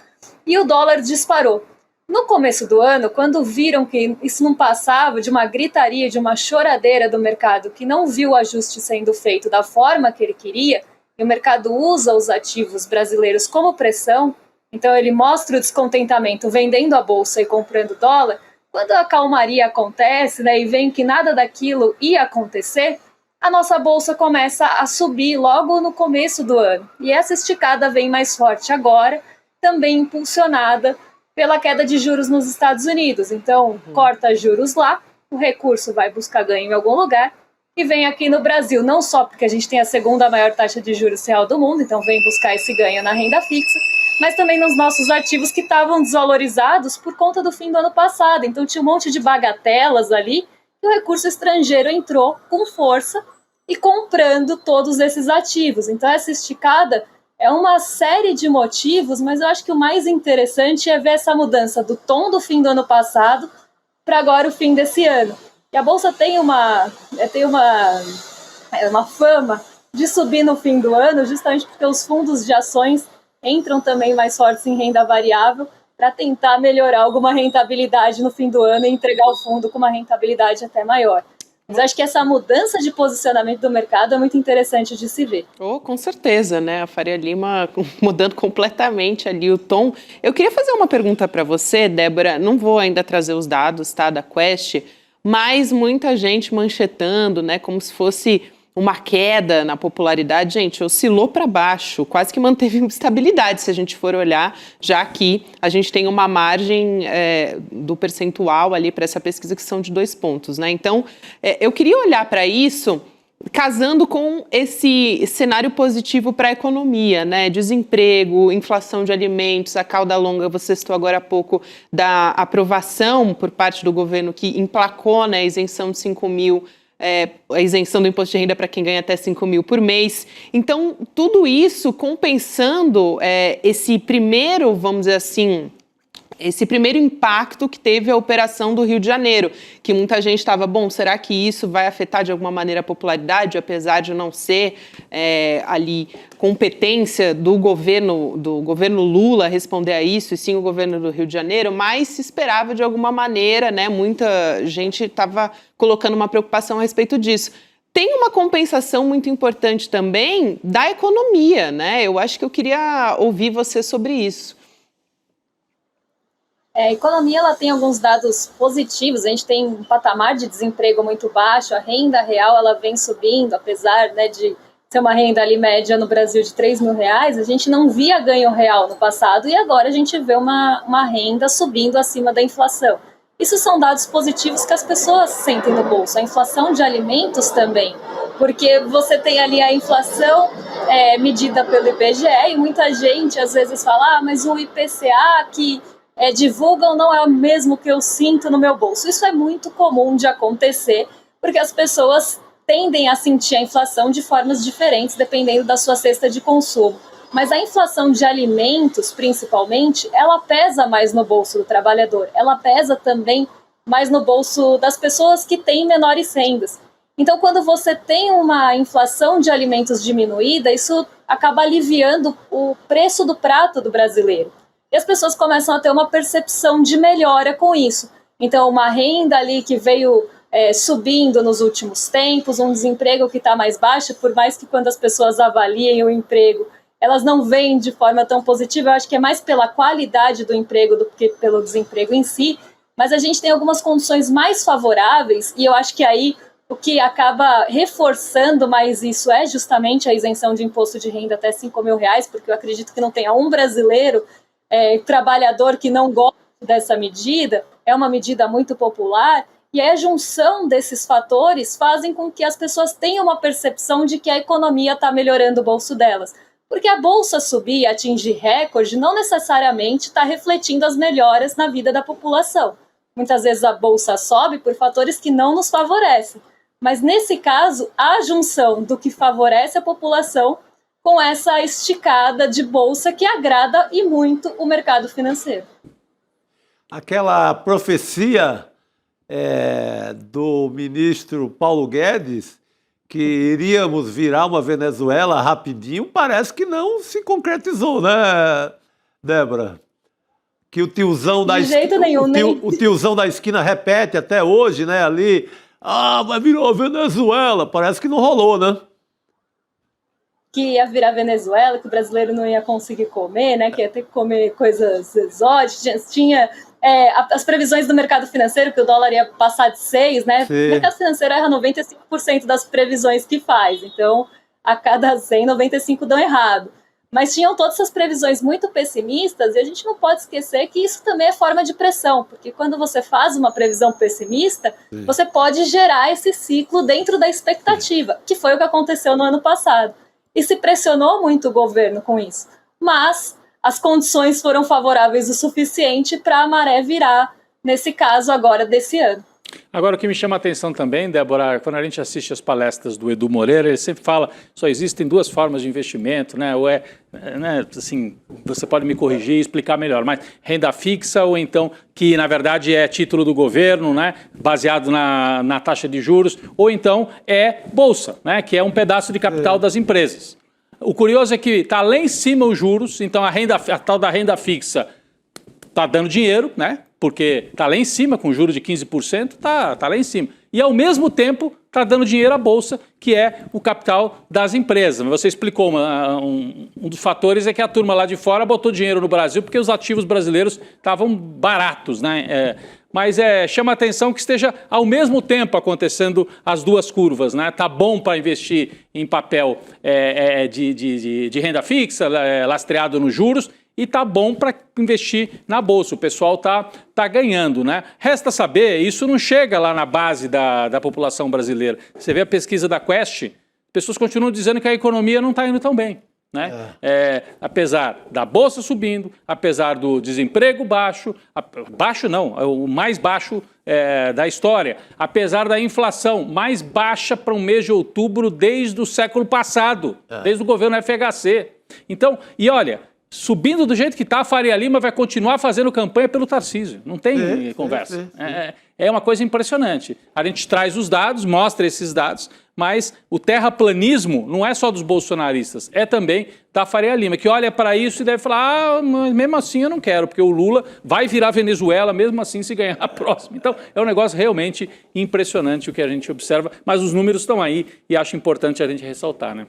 e o dólar disparou. No começo do ano, quando viram que isso não passava de uma gritaria, de uma choradeira do mercado, que não viu o ajuste sendo feito da forma que ele queria, e o mercado usa os ativos brasileiros como pressão, então ele mostra o descontentamento vendendo a Bolsa e comprando dólar. Quando a calmaria acontece, né, e vem que nada daquilo ia acontecer, a nossa Bolsa começa a subir logo no começo do ano. E essa esticada vem mais forte agora, também impulsionada pela queda de juros nos Estados Unidos. Então, corta juros lá, o recurso vai buscar ganho em algum lugar e vem aqui no Brasil, não só porque a gente tem a segunda maior taxa de juros real do mundo, então vem buscar esse ganho na renda fixa, mas também nos nossos ativos que estavam desvalorizados por conta do fim do ano passado. Então tinha um monte de bagatelas ali e o recurso estrangeiro entrou com força e comprando todos esses ativos. Então essa esticada é uma série de motivos, mas eu acho que o mais interessante é ver essa mudança do tom do fim do ano passado para agora o fim desse ano. E a Bolsa tem uma fama de subir no fim do ano, justamente porque os fundos de ações entram também mais fortes em renda variável para tentar melhorar alguma rentabilidade no fim do ano e entregar o fundo com uma rentabilidade até maior. Mas acho que essa mudança de posicionamento do mercado é muito interessante de se ver. Oh, com certeza, né? A Faria Lima mudando completamente ali o tom. Eu queria fazer uma pergunta para você, Débora. Não vou ainda trazer os dados, tá, da Quest, mas muita gente manchetando, né, como se fosse uma queda na popularidade. Gente, oscilou para baixo, quase que manteve estabilidade, se a gente for olhar, já que a gente tem uma margem do percentual ali para essa pesquisa que são de 2 pontos, né? Então, eu queria olhar para isso casando com esse cenário positivo para a economia, né? Desemprego, inflação de alimentos, a cauda longa, você citou agora há pouco, da aprovação por parte do governo que emplacou, né, a isenção de 5 mil, a isenção do imposto de renda para quem ganha até 5 mil por mês. Então, tudo isso compensando esse primeiro, vamos dizer assim, esse primeiro impacto que teve a operação do Rio de Janeiro, que muita gente estava, será que isso vai afetar de alguma maneira a popularidade, apesar de não ser ali competência do governo Lula responder a isso, e sim o governo do Rio de Janeiro, mas se esperava de alguma maneira, né? Muita gente estava colocando uma preocupação a respeito disso. Tem uma compensação muito importante também da economia, né? Eu acho que eu queria ouvir você sobre isso. A economia ela tem alguns dados positivos, a gente tem um patamar de desemprego muito baixo, a renda real ela vem subindo, apesar, né, de ser uma renda ali média no Brasil de R$3 mil, a gente não via ganho real no passado e agora a gente vê uma renda subindo acima da inflação. Isso são dados positivos que as pessoas sentem no bolso, a inflação de alimentos também, porque você tem ali a inflação medida pelo IBGE e muita gente às vezes fala, mas o IPCA que divulgam não é o mesmo que eu sinto no meu bolso. Isso é muito comum de acontecer, porque as pessoas tendem a sentir a inflação de formas diferentes, dependendo da sua cesta de consumo. Mas a inflação de alimentos, principalmente, ela pesa mais no bolso do trabalhador. Ela pesa também mais no bolso das pessoas que têm menores rendas. Então, quando você tem uma inflação de alimentos diminuída, isso acaba aliviando o preço do prato do brasileiro. E as pessoas começam a ter uma percepção de melhora com isso. Então, uma renda ali que veio subindo nos últimos tempos, um desemprego que está mais baixo, por mais que quando as pessoas avaliem o emprego, elas não veem de forma tão positiva, eu acho que é mais pela qualidade do emprego do que pelo desemprego em si, mas a gente tem algumas condições mais favoráveis e eu acho que aí o que acaba reforçando mais isso é justamente a isenção de imposto de renda até R$5 mil, porque eu acredito que não tenha um brasileiro trabalhador que não gosta dessa medida, é uma medida muito popular, e a junção desses fatores fazem com que as pessoas tenham uma percepção de que a economia está melhorando o bolso delas. Porque a bolsa subir e atingir recorde não necessariamente está refletindo as melhoras na vida da população. Muitas vezes a bolsa sobe por fatores que não nos favorecem. Mas nesse caso, a junção do que favorece a população com essa esticada de bolsa que agrada e muito o mercado financeiro. Aquela profecia do ministro Paulo Guedes, que iríamos virar uma Venezuela rapidinho, parece que não se concretizou, né, Débora? Que o tiozão da esquina, o tiozão da esquina repete até hoje, né, ali, mas virou Venezuela, parece que não rolou, né? Que ia virar Venezuela, que o brasileiro não ia conseguir comer, né? Que ia ter que comer coisas exóticas. Tinha as previsões do mercado financeiro, que o dólar ia passar de 6, né? Sim. O mercado financeiro erra 95% das previsões que faz. Então, a cada 100, 95 dão errado. Mas tinham todas essas previsões muito pessimistas e a gente não pode esquecer que isso também é forma de pressão, porque quando você faz uma previsão pessimista, sim, você pode gerar esse ciclo dentro da expectativa, que foi o que aconteceu no ano passado. E se pressionou muito o governo com isso. Mas as condições foram favoráveis o suficiente para a maré virar, nesse caso agora desse ano. Agora, o que me chama a atenção também, Débora, quando a gente assiste as palestras do Edu Moreira, ele sempre fala só existem duas formas de investimento, né? Ou assim, você pode me corrigir e explicar melhor, mas renda fixa ou então que, na verdade, é título do governo, né? Baseado na taxa de juros, ou então é bolsa, né? Que é um pedaço de capital das empresas. O curioso é que está lá em cima os juros, então a tal da renda fixa está dando dinheiro, né? Porque está lá em cima, com juros de 15%, está lá em cima. e, ao mesmo tempo, está dando dinheiro à Bolsa, que é o capital das empresas. Você explicou, um dos fatores é que a turma lá de fora botou dinheiro no Brasil porque os ativos brasileiros estavam baratos, né? Mas chama a atenção que esteja ao mesmo tempo acontecendo as duas curvas, né? Tá bom para investir em papel de renda fixa, lastreado nos juros, e tá bom para investir na Bolsa. O pessoal tá ganhando, né? Resta saber, isso não chega lá na base da população brasileira. Você vê a pesquisa da Quest, pessoas continuam dizendo que a economia não está indo tão bem, né? Apesar da Bolsa subindo, apesar do desemprego baixo, baixo não, é o mais baixo da história, apesar da inflação mais baixa para um mês de outubro desde o século passado, desde o governo FHC. Então, e olha, subindo do jeito que está, a Faria Lima vai continuar fazendo campanha pelo Tarcísio. Não tem conversa. É uma coisa impressionante. A gente traz os dados, mostra esses dados, mas o terraplanismo não é só dos bolsonaristas, é também da Faria Lima, que olha para isso e deve falar, mas mesmo assim eu não quero, porque o Lula vai virar Venezuela mesmo assim se ganhar a próxima. Então é um negócio realmente impressionante o que a gente observa, mas os números estão aí e acho importante a gente ressaltar, né?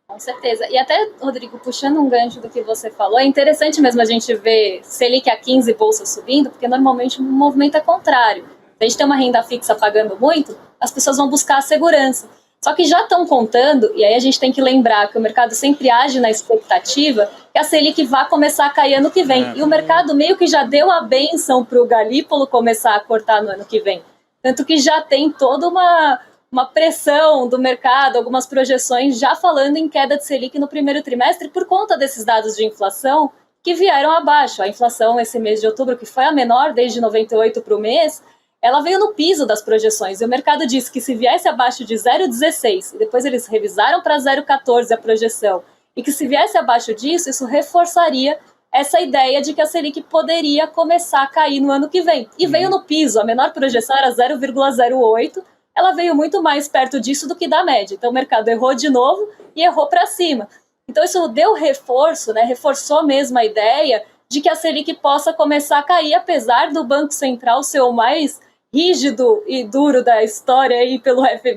Com certeza. E até, Rodrigo, puxando um gancho do que você falou, é interessante mesmo a gente ver Selic a 15 bolsa subindo, porque normalmente o movimento é contrário. Se a gente tem uma renda fixa pagando muito, as pessoas vão buscar a segurança. Só que já estão contando, e aí a gente tem que lembrar que o mercado sempre age na expectativa que a Selic vai começar a cair ano que vem. E o mercado meio que já deu a bênção para o Galípolo começar a cortar no ano que vem. Tanto que já tem toda uma pressão do mercado, algumas projeções já falando em queda de Selic no primeiro trimestre por conta desses dados de inflação que vieram abaixo. A inflação esse mês de outubro, que foi a menor desde 98 para o mês, ela veio no piso das projeções. E o mercado disse que se viesse abaixo de 0,16, e depois eles revisaram para 0,14 a projeção, e que se viesse abaixo disso, isso reforçaria essa ideia de que a Selic poderia começar a cair no ano que vem. E veio no piso, a menor projeção era 0,08, ela veio muito mais perto disso do que da média. Então o mercado errou de novo e errou para cima. Então isso deu reforço, né? Reforçou mesmo a ideia de que a Selic possa começar a cair, apesar do Banco Central ser o mais rígido e duro da história aí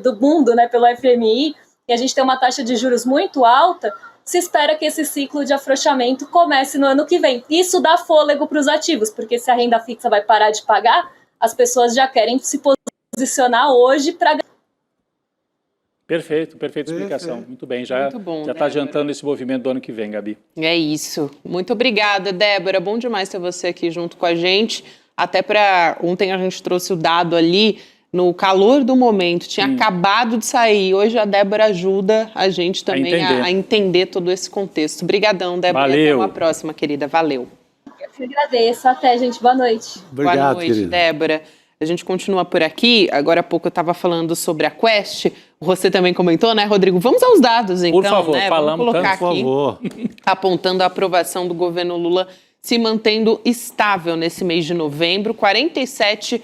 do mundo, né? Pelo FMI, e a gente tem uma taxa de juros muito alta, se espera que esse ciclo de afrouxamento comece no ano que vem. Isso dá fôlego para os ativos, porque se a renda fixa vai parar de pagar, as pessoas já querem se posicionar hoje para... Perfeita explicação. Muito bem, já está adiantando esse movimento do ano que vem, Gabi. É isso. Muito obrigada, Débora. Bom demais ter você aqui junto com a gente. Até para ontem a gente trouxe o dado ali no calor do momento, tinha acabado de sair. Hoje a Débora ajuda a gente também a entender todo esse contexto. Obrigadão, Débora. Valeu. E até uma próxima, querida. Valeu. Eu que agradeço. Até, gente. Boa noite. Obrigado, boa noite, querida. Débora. A gente continua por aqui. Agora há pouco eu estava falando sobre a Quest. Você também comentou, né, Rodrigo? Vamos aos dados, então. Por favor, né? falamos Vamos colocar tanto, aqui, por favor. apontando a aprovação do governo Lula se mantendo estável nesse mês de novembro. 47%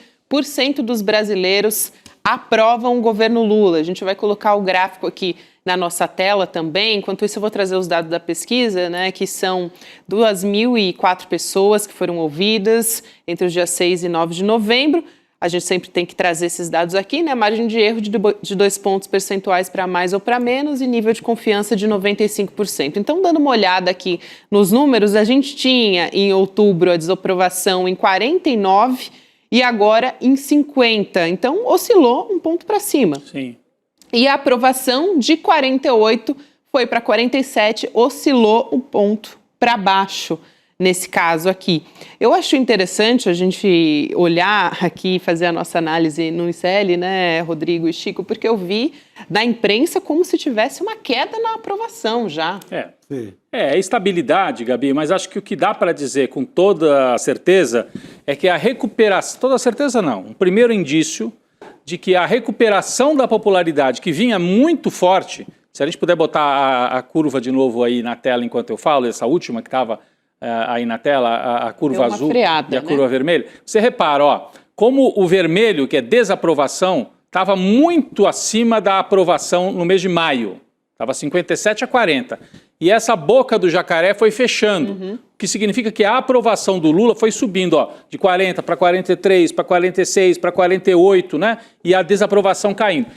dos brasileiros aprovam o governo Lula. A gente vai colocar o gráfico aqui na nossa tela também. Enquanto isso, eu vou trazer os dados da pesquisa, né, que são 2.004 pessoas que foram ouvidas entre os dias 6 e 9 de novembro. A gente sempre tem que trazer esses dados aqui, né? Margem de erro de 2 pontos percentuais para mais ou para menos e nível de confiança de 95%. Então, dando uma olhada aqui nos números, a gente tinha em outubro a desaprovação em 49% e agora em 50%. Então, oscilou um ponto para cima. Sim. E a aprovação de 48% foi para 47%, oscilou um ponto para baixo. Nesse caso aqui. Eu acho interessante a gente olhar aqui e fazer a nossa análise no ICL, né, Rodrigo e Chico, porque eu vi na imprensa como se tivesse uma queda na aprovação já. É estabilidade, Gabi, mas acho que o que dá para dizer com toda certeza é que a recuperação, toda certeza não, um primeiro indício de que a recuperação da popularidade que vinha muito forte, se a gente puder botar a curva de novo aí na tela enquanto eu falo, essa última que estava aí na tela, a curva azul freada, e a curva vermelha, você repara, ó, como o vermelho, que é desaprovação, estava muito acima da aprovação no mês de maio, estava 57 a 40, e essa boca do jacaré foi fechando. que significa que a aprovação do Lula foi subindo, ó, de 40 para 43, para 46, para 48, né? E a desaprovação caindo.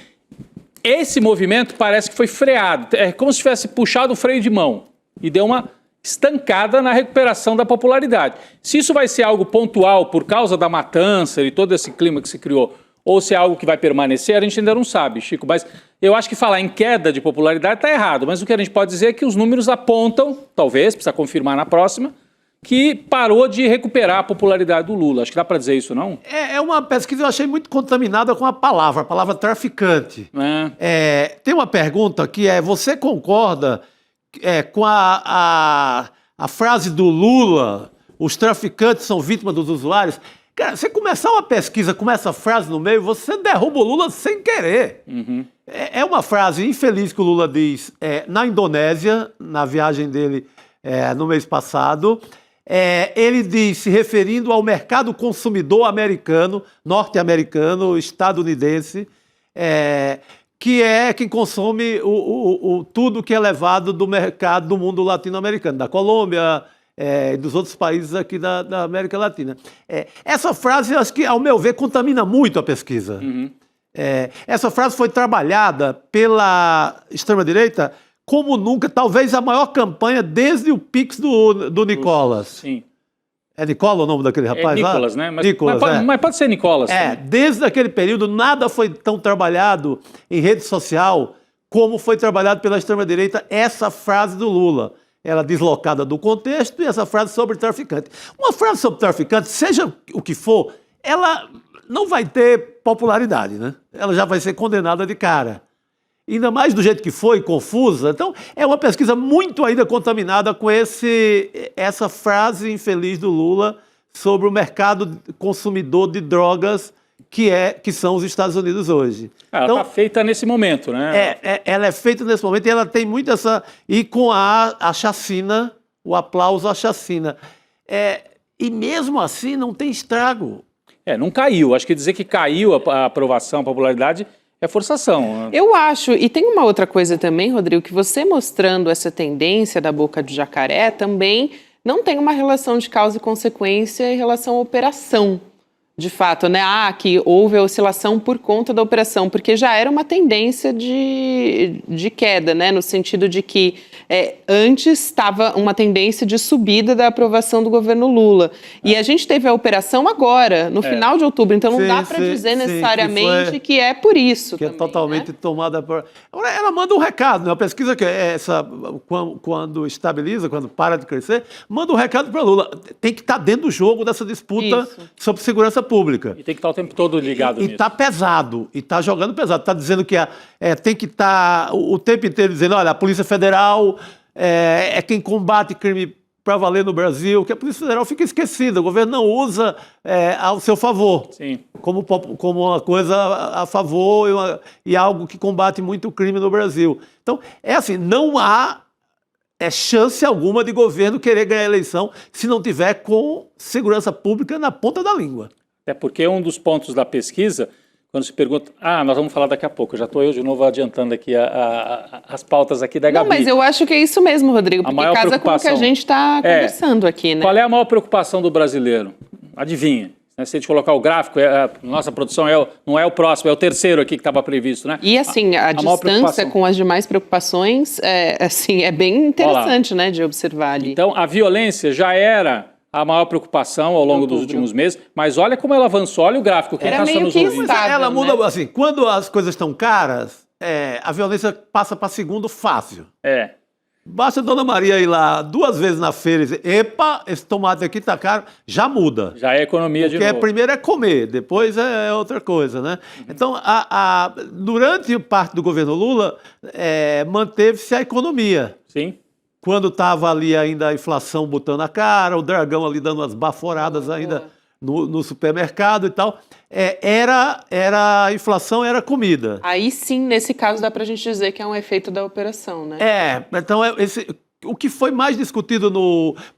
Esse movimento parece que foi freado, é como se tivesse puxado o freio de mão e deu uma estancada na recuperação da popularidade. Se isso vai ser algo pontual por causa da matança e todo esse clima que se criou, ou se é algo que vai permanecer, a gente ainda não sabe, Chico. Mas eu acho que falar em queda de popularidade está errado. Mas o que a gente pode dizer é que os números apontam, talvez, precisa confirmar na próxima, que parou de recuperar a popularidade do Lula. Acho que dá para dizer isso, não? É uma pesquisa que eu achei muito contaminada com a palavra traficante. Tem uma pergunta que você concorda com a frase do Lula, os traficantes são vítimas dos usuários? Cara, você começar uma pesquisa com essa frase no meio, você derruba o Lula sem querer. Uhum. É uma frase infeliz que o Lula diz na Indonésia, na viagem dele no mês passado. Ele diz, se referindo ao mercado consumidor americano, norte-americano, estadunidense, que é quem consome tudo que é levado do mercado do mundo latino-americano, da Colômbia, dos outros países aqui da América Latina. Essa frase, acho que, ao meu ver, contamina muito a pesquisa. Uhum. Essa frase foi trabalhada pela extrema-direita como nunca, talvez a maior campanha desde o Pix do Nicolas. Sim. É Nicola o nome daquele rapaz lá? Nicolas, né? Nicolas, mas pode ser Nicolas. Desde aquele período, nada foi tão trabalhado em rede social como foi trabalhado pela extrema-direita essa frase do Lula. Ela deslocada do contexto e essa frase sobre traficante. Uma frase sobre traficante, seja o que for, ela não vai ter popularidade, né? Ela já vai ser condenada de cara. Ainda mais do jeito que foi, confusa. Então, é uma pesquisa muito ainda contaminada com essa frase infeliz do Lula sobre o mercado consumidor de drogas que são os Estados Unidos hoje. Ela está feita nesse momento, né? Ela é feita nesse momento e ela tem muito essa... E com a chacina, o aplauso à chacina. E mesmo assim não tem estrago. Não caiu. Acho que dizer que caiu a aprovação, a popularidade, é forçação. Eu acho, e tem uma outra coisa também, Rodrigo, que você mostrando essa tendência da boca de jacaré também não tem uma relação de causa e consequência em relação à operação. De fato, né? Que houve a oscilação por conta da operação, porque já era uma tendência de queda, né? No sentido de que antes estava uma tendência de subida da aprovação do governo Lula. E a gente teve a operação agora, no final de outubro, então não dá para dizer necessariamente que é por isso. Que também, é totalmente tomada por... Agora, ela manda um recado, né? A pesquisa que quando estabiliza, quando para de crescer, manda um recado para Lula. Tem que estar dentro do jogo dessa disputa sobre segurança pública. E tem que estar o tempo todo ligado nisso. E está pesado, e está jogando pesado. Está dizendo que tem que estar o tempo inteiro dizendo, olha, a Polícia Federal é quem combate crime para valer no Brasil, que a Polícia Federal fica esquecida, o governo não usa ao seu favor. Sim. Como uma coisa a favor e algo que combate muito o crime no Brasil. Então, assim, não há chance alguma de governo querer ganhar a eleição se não tiver com segurança pública na ponta da língua. É porque um dos pontos da pesquisa, quando se pergunta... nós vamos falar daqui a pouco. Já estou eu de novo adiantando aqui as pautas aqui da Gabi. Não, mas eu acho que é isso mesmo, Rodrigo, porque casa com o que a gente está conversando aqui, né? Qual é a maior preocupação do brasileiro? Adivinha. Se a gente colocar o gráfico, nossa produção não é o próximo, é o terceiro aqui que estava previsto, né? E assim, a distância com as demais preocupações é bem interessante, né, de observar ali. Então, a violência já era a maior preocupação ao longo dos últimos meses, mas olha como ela avançou, olha o gráfico. Quem está nos ouvindo? Ela muda, né? Assim, quando as coisas estão caras, a violência passa para segundo fácil. Basta a Dona Maria ir lá 2 vezes na feira e dizer, epa, esse tomate aqui tá caro, já muda. Já é economia de novo. Porque primeiro é comer, depois é outra coisa, né? Então, durante parte do governo Lula, manteve-se a economia. Sim. Quando estava ali ainda a inflação botando a cara, o Dragão ali dando umas baforadas ainda no supermercado e tal, a inflação era comida. Aí sim, nesse caso, dá pra gente dizer que é um efeito da operação, né? Então o que foi mais discutido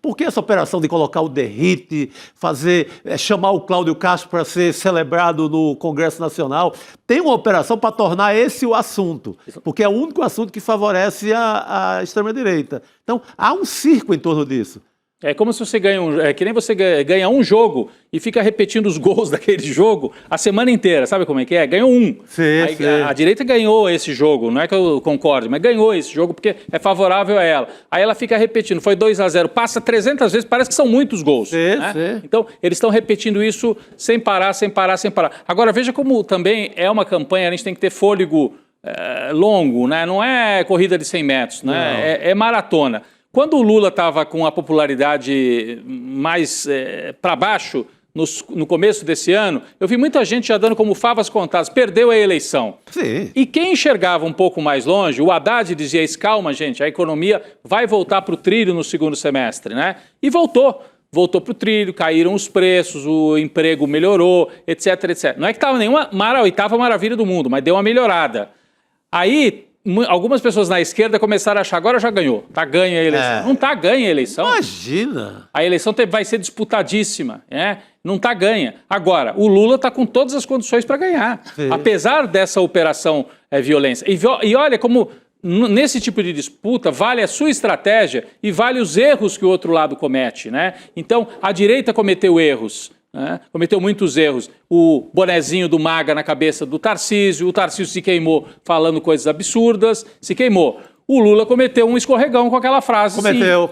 por que essa operação de colocar o derrite, chamar o Cláudio Castro para ser celebrado no Congresso Nacional, tem uma operação para tornar esse o assunto, porque é o único assunto que favorece a extrema-direita. Então, há um circo em torno disso. É como se você é que nem você ganha um jogo e fica repetindo os gols daquele jogo a semana inteira. Sabe como é que é? Ganhou um. Aí, a direita ganhou esse jogo, não é que eu concorde, mas ganhou esse jogo porque é favorável a ela. Aí ela fica repetindo, foi 2-0, passa 300 vezes, parece que são muitos gols. Né? Então, eles estão repetindo isso sem parar, sem parar, sem parar. Agora, veja como também é uma campanha, a gente tem que ter fôlego longo, né? Não é corrida de 100 metros, né? É maratona. Quando o Lula estava com a popularidade mais para baixo, no começo desse ano, eu vi muita gente já dando como favas contadas, perdeu a eleição. Sim. E quem enxergava um pouco mais longe, o Haddad dizia isso, calma gente, a economia vai voltar para o trilho no segundo semestre, né? E voltou. Voltou para o trilho, caíram os preços, o emprego melhorou, etc, etc. Não é que estava nenhuma oitava maravilha do mundo, mas deu uma melhorada. Aí, algumas pessoas na esquerda começaram a achar, agora já ganhou, tá ganha a eleição. Não tá ganha a eleição. Imagina! A eleição vai ser disputadíssima, né? Não tá ganha. Agora, o Lula tá com todas as condições para ganhar, apesar dessa operação violência. E olha como nesse tipo de disputa vale a sua estratégia e vale os erros que o outro lado comete, né? Então, a direita cometeu erros. Cometeu muitos erros. O bonezinho do MAGA na cabeça do Tarcísio, o Tarcísio se queimou falando coisas absurdas, se queimou. O Lula cometeu um escorregão com aquela frase. Cometeu.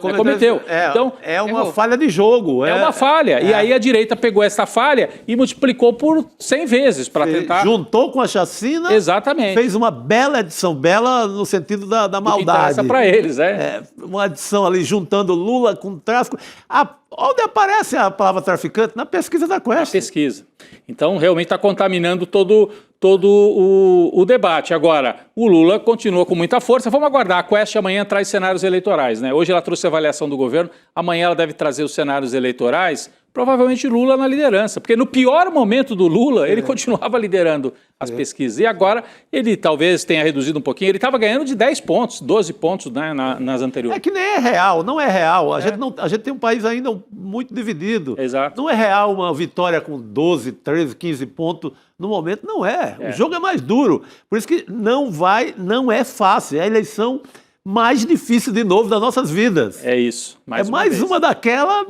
Então, é uma falha de jogo. É uma falha. E aí a direita pegou essa falha e multiplicou por 100 vezes para tentar... Juntou com a chacina. Exatamente. Fez uma bela edição. Bela no sentido da maldade. Interessa para eles, uma edição ali juntando Lula com tráfico. Onde aparece a palavra traficante? Na pesquisa da Quest. Na pesquisa. Então, realmente está contaminando todo o debate. Agora, o Lula continua com muita força. Vamos aguardar. A Quest amanhã traz cenários eleitorais, né? Hoje ela trouxe a avaliação do governo, amanhã ela deve trazer os cenários eleitorais, provavelmente Lula na liderança, porque no pior momento do Lula, ele continuava liderando as pesquisas. E agora ele talvez tenha reduzido um pouquinho. Ele estava ganhando de 10 pontos, 12 pontos, né, nas anteriores. É que nem é real, não é real. A gente tem um país ainda muito dividido. Exato. Não é real uma vitória com 12, 13, 15 pontos no momento, não é. O jogo é mais duro. Por isso que não é fácil. É a eleição mais difícil de novo das nossas vidas. É isso. Mais uma daquela...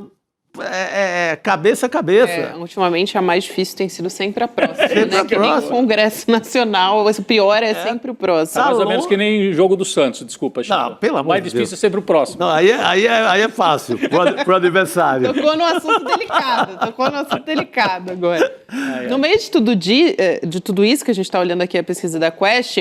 cabeça a cabeça. Ultimamente a mais difícil tem sido sempre a próxima, né? Que nem o Congresso Nacional, o pior é sempre o próximo. Mais ou menos que nem o jogo do Santos, desculpa, Chico. Não, pelo amor de Deus. O mais difícil é sempre o próximo. Não, aí é fácil, pro adversário. Tocou no assunto delicado agora. No meio de tudo isso que a gente está olhando aqui, a pesquisa da Quest,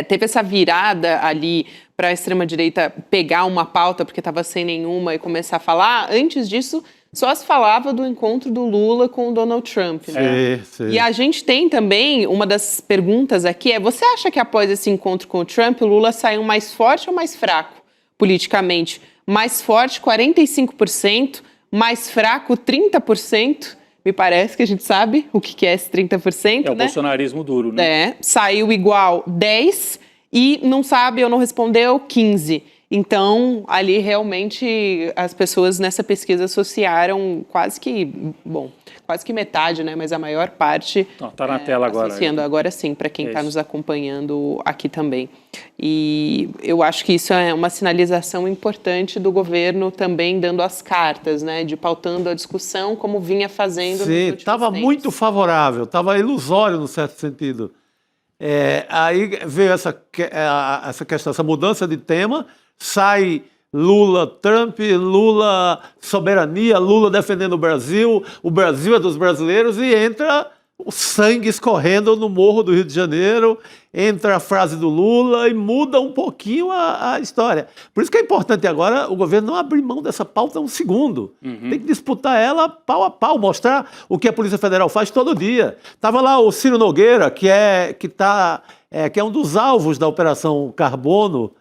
teve essa virada ali para a extrema-direita pegar uma pauta, porque estava sem nenhuma, e começar a falar. Antes disso, só se falava do encontro do Lula com o Donald Trump. Né? Sim. E a gente tem também, uma das perguntas aqui você acha que após esse encontro com o Trump, o Lula saiu mais forte ou mais fraco politicamente? Mais forte, 45%, mais fraco, 30%. Me parece que a gente sabe o que é esse 30%, É o bolsonarismo duro, né? Saiu igual 10% e não sabe ou não respondeu 15%. Então, ali realmente as pessoas nessa pesquisa associaram quase que metade, né? Mas a maior parte... Está na tela agora. Associando agora sim, para quem está nos acompanhando aqui também. E eu acho que isso é uma sinalização importante do governo também dando as cartas, né? De pautando a discussão como vinha fazendo. Sim, estava muito favorável, estava ilusório no certo sentido. Aí veio essa questão, essa mudança de tema, sai Lula, Trump, Lula, soberania, Lula defendendo o Brasil é dos brasileiros, e entra o sangue escorrendo no morro do Rio de Janeiro, entra a frase do Lula e muda um pouquinho a história. Por isso que é importante agora o governo não abrir mão dessa pauta um segundo. Tem que disputar ela pau a pau, mostrar o que a Polícia Federal faz todo dia. Estava lá o Ciro Nogueira, que é um dos alvos da Operação Carbono,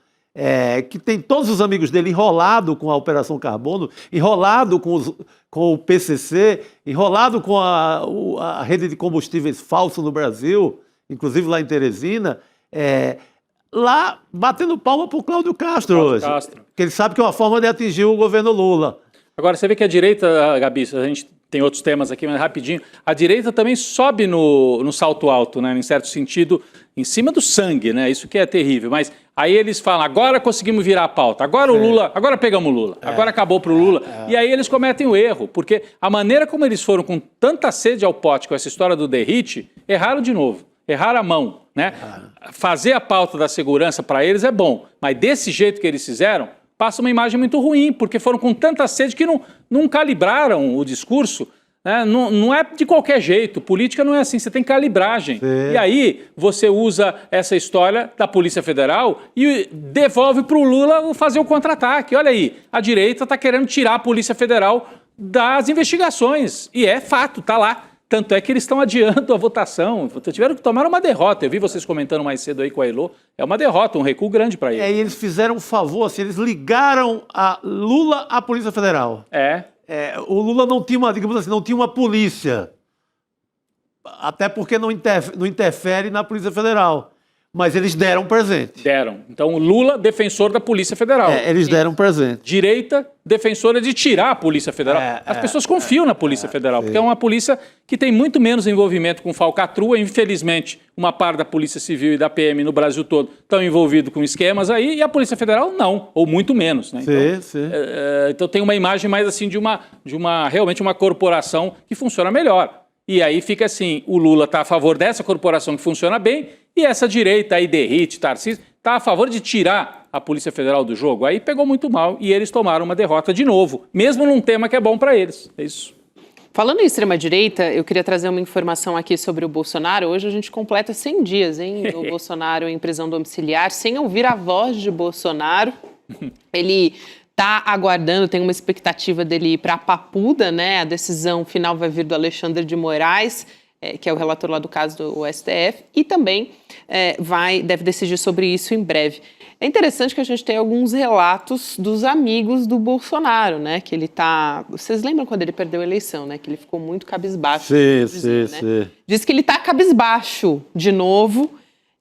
que tem todos os amigos dele enrolado com a Operação Carbono, enrolado com o PCC, enrolado com a rede de combustíveis falso no Brasil, inclusive lá em Teresina, lá batendo palma para o Cláudio Castro hoje. Que ele sabe que é uma forma de atingir o governo Lula. Agora, você vê que a direita, Gabi, a gente tem outros temas aqui, mas rapidinho. A direita também sobe no salto alto, né? Em certo sentido, em cima do sangue, né? Isso que é terrível. Mas aí eles falam, agora conseguimos virar a pauta, agora o Lula, agora pegamos o Lula, agora acabou pro Lula. E aí eles cometem o erro, porque a maneira como eles foram com tanta sede ao pote com essa história do derrite, erraram de novo, erraram a mão, né? Fazer a pauta da segurança para eles é bom, mas desse jeito que eles fizeram, passa uma imagem muito ruim, porque foram com tanta sede que não calibraram o discurso, né? Não é de qualquer jeito, política não é assim, você tem calibragem. E aí você usa essa história da Polícia Federal e devolve para o Lula fazer o contra-ataque. Olha aí, a direita está querendo tirar a Polícia Federal das investigações, e é fato, está lá. Tanto é que eles estão adiando a votação, tiveram que tomar uma derrota. Eu vi vocês comentando mais cedo aí com a Elô, é uma derrota, um recuo grande para eles. E eles fizeram um favor, assim, eles ligaram a Lula à Polícia Federal. O Lula não tinha digamos assim, não tinha uma polícia, até porque não interfere na Polícia Federal. Mas eles deram presente. Deram. Então, Lula, defensor da Polícia Federal. Eles deram presente. Direita, defensora de tirar a Polícia Federal. As pessoas confiam na Polícia Federal, porque é uma polícia que tem muito menos envolvimento com falcatrua. Infelizmente, uma parte da Polícia Civil e da PM no Brasil todo estão envolvidos com esquemas aí, e a Polícia Federal não, ou muito menos. Né? Então tem uma imagem mais assim de realmente uma corporação que funciona melhor. E aí fica assim, o Lula está a favor dessa corporação que funciona bem, e essa direita aí, Derrite, Tarcísio, está a favor de tirar a Polícia Federal do jogo. Aí pegou muito mal e eles tomaram uma derrota de novo, mesmo num tema que é bom para eles. É isso. Falando em extrema-direita, eu queria trazer uma informação aqui sobre o Bolsonaro. Hoje a gente completa 100 dias, hein, do Bolsonaro em prisão domiciliar, sem ouvir a voz de Bolsonaro. Ele está aguardando, tem uma expectativa dele ir para a Papuda, né? A decisão final vai vir do Alexandre de Moraes, que é o relator lá do caso do STF, e também deve decidir sobre isso em breve. É interessante que a gente tem alguns relatos dos amigos do Bolsonaro, né? Que ele tá... Vocês lembram quando ele perdeu a eleição, né? Que ele ficou muito cabisbaixo. Sim. Diz que ele tá cabisbaixo de novo,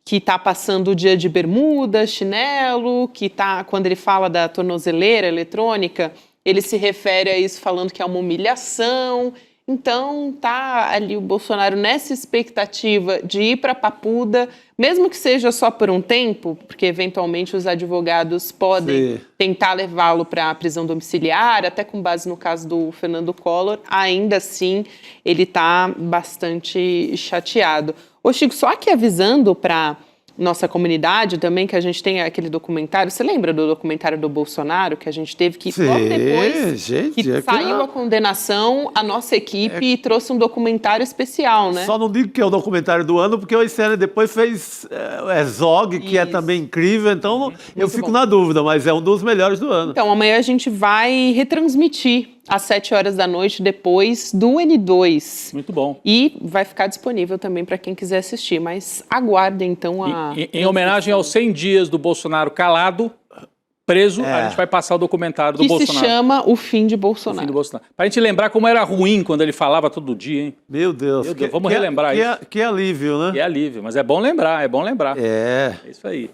que está passando o dia de bermuda, chinelo, que tá, quando ele fala da tornozeleira eletrônica, ele se refere a isso falando que é uma humilhação. Então, tá ali o Bolsonaro nessa expectativa de ir para a Papuda, mesmo que seja só por um tempo, porque eventualmente os advogados podem tentar levá-lo para a prisão domiciliar, até com base no caso do Fernando Collor, ainda assim ele está bastante chateado. Ô Chico, só aqui avisando para nossa comunidade também, que a gente tem aquele documentário, você lembra do documentário do Bolsonaro, que a gente teve que, logo depois que saiu a condenação, a nossa equipe trouxe um documentário especial, né? Só não digo que é o documentário do ano, porque o ICL depois fez Zog, que é também incrível, então eu fico na dúvida, mas é um dos melhores do ano. Então, amanhã a gente vai retransmitir às 7 horas da noite, depois do N2. Muito bom. E vai ficar disponível também para quem quiser assistir, mas aguardem então a... Em homenagem aos 100 dias do Bolsonaro calado, preso, a gente vai passar o documentário do Bolsonaro. Que se chama O Fim de Bolsonaro. O Fim de Bolsonaro. Pra gente lembrar como era ruim quando ele falava todo dia, hein? Meu Deus. Vamos relembrar isso. Que alívio, né? Que alívio, mas é bom lembrar, É isso aí.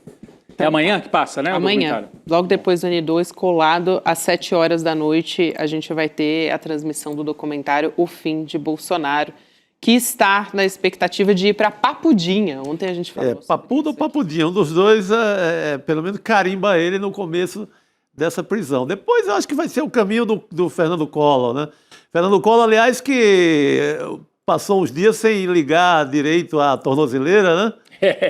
É amanhã que passa, né? Amanhã, logo depois do N2, colado às 7 horas da noite, a gente vai ter a transmissão do documentário O Fim de Bolsonaro, que está na expectativa de ir para Papudinha. Ontem a gente falou. Papuda ou Papudinha, um dos dois, pelo menos carimba ele no começo dessa prisão. Depois eu acho que vai ser o caminho do Fernando Collor, né? Fernando Collor, aliás, que passou uns dias sem ligar direito à tornozeleira, né?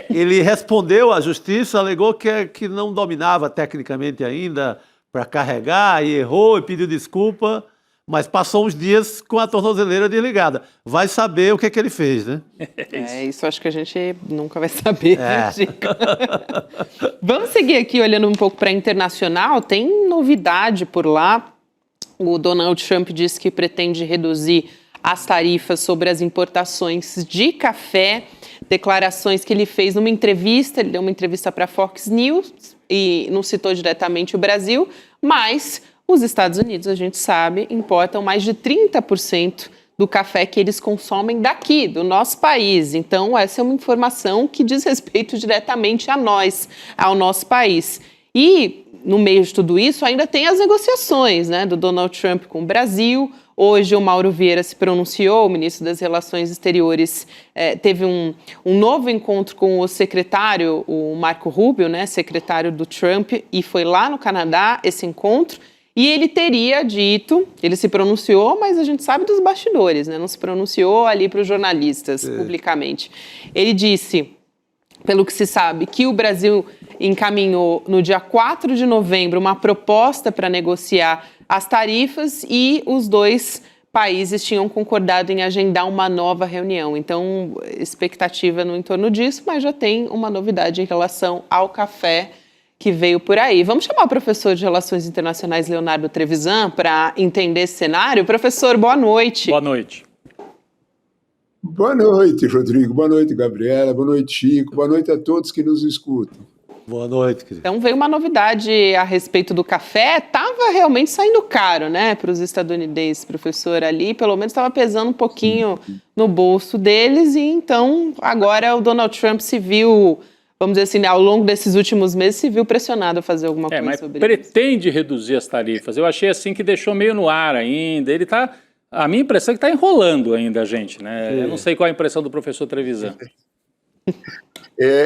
Ele respondeu à justiça, alegou que não dominava tecnicamente ainda para carregar, e errou e pediu desculpa, mas passou uns dias com a tornozeleira desligada. Vai saber o que ele fez, né? Isso acho que a gente nunca vai saber, né, Chico? Vamos seguir aqui olhando um pouco para a internacional. Tem novidade por lá. O Donald Trump disse que pretende reduzir as tarifas sobre as importações de café, declarações que ele fez numa entrevista, ele deu uma entrevista para a Fox News e não citou diretamente o Brasil, mas os Estados Unidos, a gente sabe, importam mais de 30% do café que eles consomem daqui, do nosso país. Então, essa é uma informação que diz respeito diretamente a nós, ao nosso país. E, no meio de tudo isso, ainda tem as negociações, né, do Donald Trump com o Brasil. Hoje o Mauro Vieira se pronunciou, o ministro das Relações Exteriores teve um novo encontro com o secretário, o Marco Rubio, né, secretário do Trump, e foi lá no Canadá esse encontro. E ele teria dito, ele se pronunciou, mas a gente sabe dos bastidores, né? Não se pronunciou ali para os jornalistas publicamente. Ele disse, pelo que se sabe, que o Brasil encaminhou no dia 4 de novembro uma proposta para negociar as tarifas e os dois países tinham concordado em agendar uma nova reunião. Então, expectativa no entorno disso, mas já tem uma novidade em relação ao café que veio por aí. Vamos chamar o professor de Relações Internacionais, Leonardo Trevisan, para entender esse cenário. Professor, boa noite. Boa noite. Boa noite, Rodrigo. Boa noite, Gabriela. Boa noite, Chico. Boa noite a todos que nos escutam. Boa noite, querido. Então veio uma novidade a respeito do café. Estava realmente saindo caro, né, para os estadunidenses, professor, ali. Pelo menos estava pesando um pouquinho no bolso deles. E então agora o Donald Trump se viu, vamos dizer assim, ao longo desses últimos meses, se viu pressionado a fazer alguma coisa sobre isso. Mas pretende reduzir as tarifas. Eu achei assim que deixou meio no ar ainda. Ele está... A minha impressão é que está enrolando ainda a gente, né? Eu não sei qual é a impressão do professor Trevisan.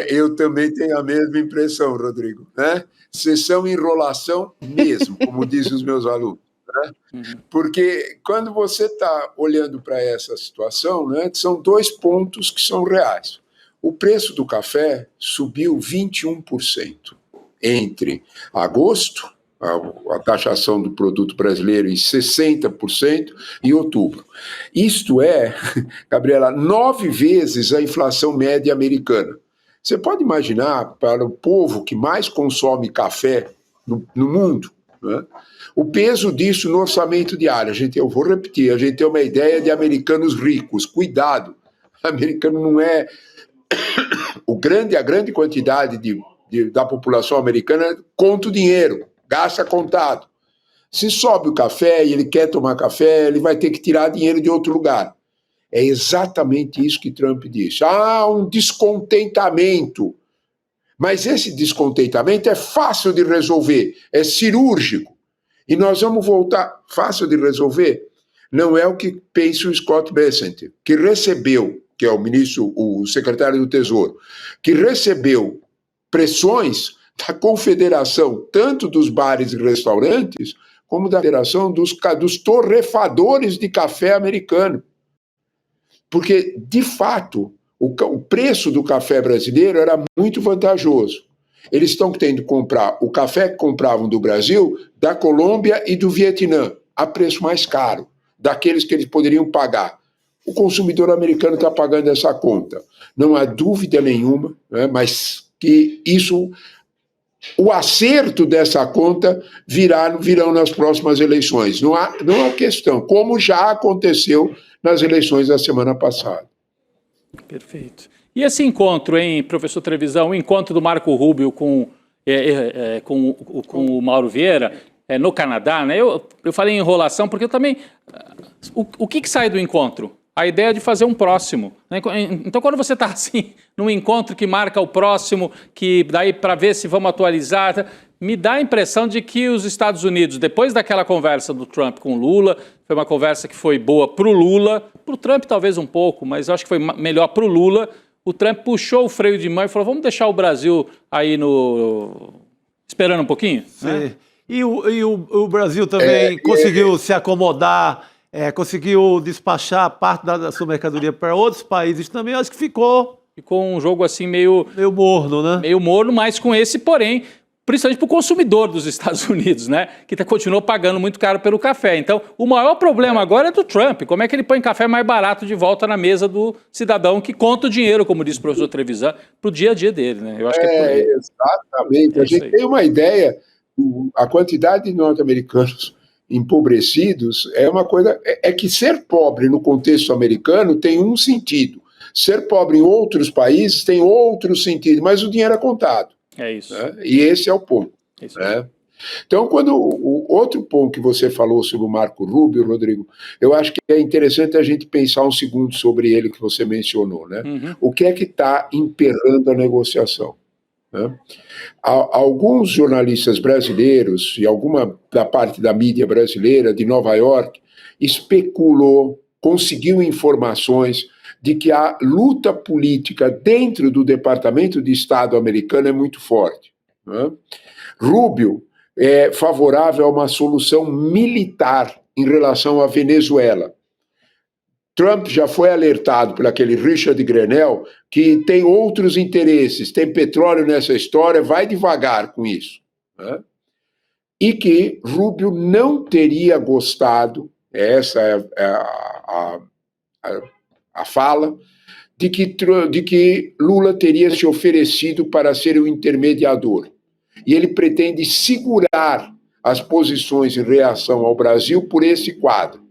Eu também tenho a mesma impressão, Rodrigo. Né? Sessão enrolação mesmo, como dizem os meus alunos. Né? Porque quando você está olhando para essa situação, né, são 2 pontos que são reais. O preço do café subiu 21% entre agosto, a taxação do produto brasileiro em 60%, em outubro. Isto é, Gabriela, 9 vezes a inflação média americana. Você pode imaginar, para o povo que mais consome café no mundo, né, o peso disso no orçamento diário. Eu vou repetir, a gente tem uma ideia de americanos ricos. Cuidado, americano não é... A grande quantidade da população americana conta o dinheiro. Gasta contado. Se sobe o café e ele quer tomar café, ele vai ter que tirar dinheiro de outro lugar. É exatamente isso que Trump disse. Um descontentamento. Mas esse descontentamento é fácil de resolver, é cirúrgico. E nós vamos voltar. Fácil de resolver? Não é o que pensa o Scott Bessent, que recebeu, que é o secretário do Tesouro, que recebeu pressões da confederação, tanto dos bares e restaurantes, como da federação dos torrefadores de café americano. Porque, de fato, o preço do café brasileiro era muito vantajoso. Eles estão tendo que comprar o café que compravam do Brasil, da Colômbia e do Vietnã, a preço mais caro, daqueles que eles poderiam pagar. O consumidor americano está pagando essa conta. Não há dúvida nenhuma, né, mas que o acerto dessa conta virão nas próximas eleições. Não há questão, como já aconteceu nas eleições da semana passada. Perfeito. E esse encontro, hein, professor Trevisan, o encontro do Marco Rubio com o Mauro Vieira, no Canadá, né? Eu falei em enrolação porque eu também... O que sai do encontro? A ideia de fazer um próximo. Né? Então, quando você está assim, num encontro que marca o próximo, que daí para ver se vamos atualizar, me dá a impressão de que os Estados Unidos, depois daquela conversa do Trump com o Lula, foi uma conversa que foi boa para o Lula, para o Trump talvez um pouco, mas eu acho que foi melhor para o Lula. O Trump puxou o freio de mão e falou, vamos deixar o Brasil aí esperando um pouquinho. Sim. Né? E o Brasil também conseguiu se acomodar, conseguiu despachar parte da sua mercadoria para outros países também. Acho que ficou um jogo assim meio morno, né? Meio morno, mas com esse porém, principalmente para o consumidor dos Estados Unidos, né? Que continuou pagando muito caro pelo café. Então, o maior problema agora é do Trump. Como é que ele põe café mais barato de volta na mesa do cidadão que conta o dinheiro, como disse o professor Trevisan, para o dia a dia dele, né? Eu acho que é por aí. Exatamente. A gente tem uma ideia, a quantidade de norte-americanos empobrecidos é uma coisa... É que ser pobre no contexto americano tem um sentido. Ser pobre em outros países tem outro sentido, mas o dinheiro é contado. É isso. Né? E esse é o ponto. Né? Então, quando o outro ponto que você falou sobre o Marco Rubio, Rodrigo, eu acho que é interessante a gente pensar um segundo sobre ele que você mencionou. Né? Uhum. O que é que está emperrando a negociação? Né? Alguns jornalistas brasileiros e alguma da parte da mídia brasileira de Nova York especulou, conseguiu informações de que a luta política dentro do Departamento de Estado americano é muito forte. Né? Rubio é favorável a uma solução militar em relação à Venezuela. Trump já foi alertado por aquele Richard Grenell que tem outros interesses, tem petróleo nessa história, vai devagar com isso. Né? E que Rubio não teria gostado, essa é a fala, de que Lula teria se oferecido para ser o intermediador. E ele pretende segurar as posições em reação ao Brasil por esse quadro.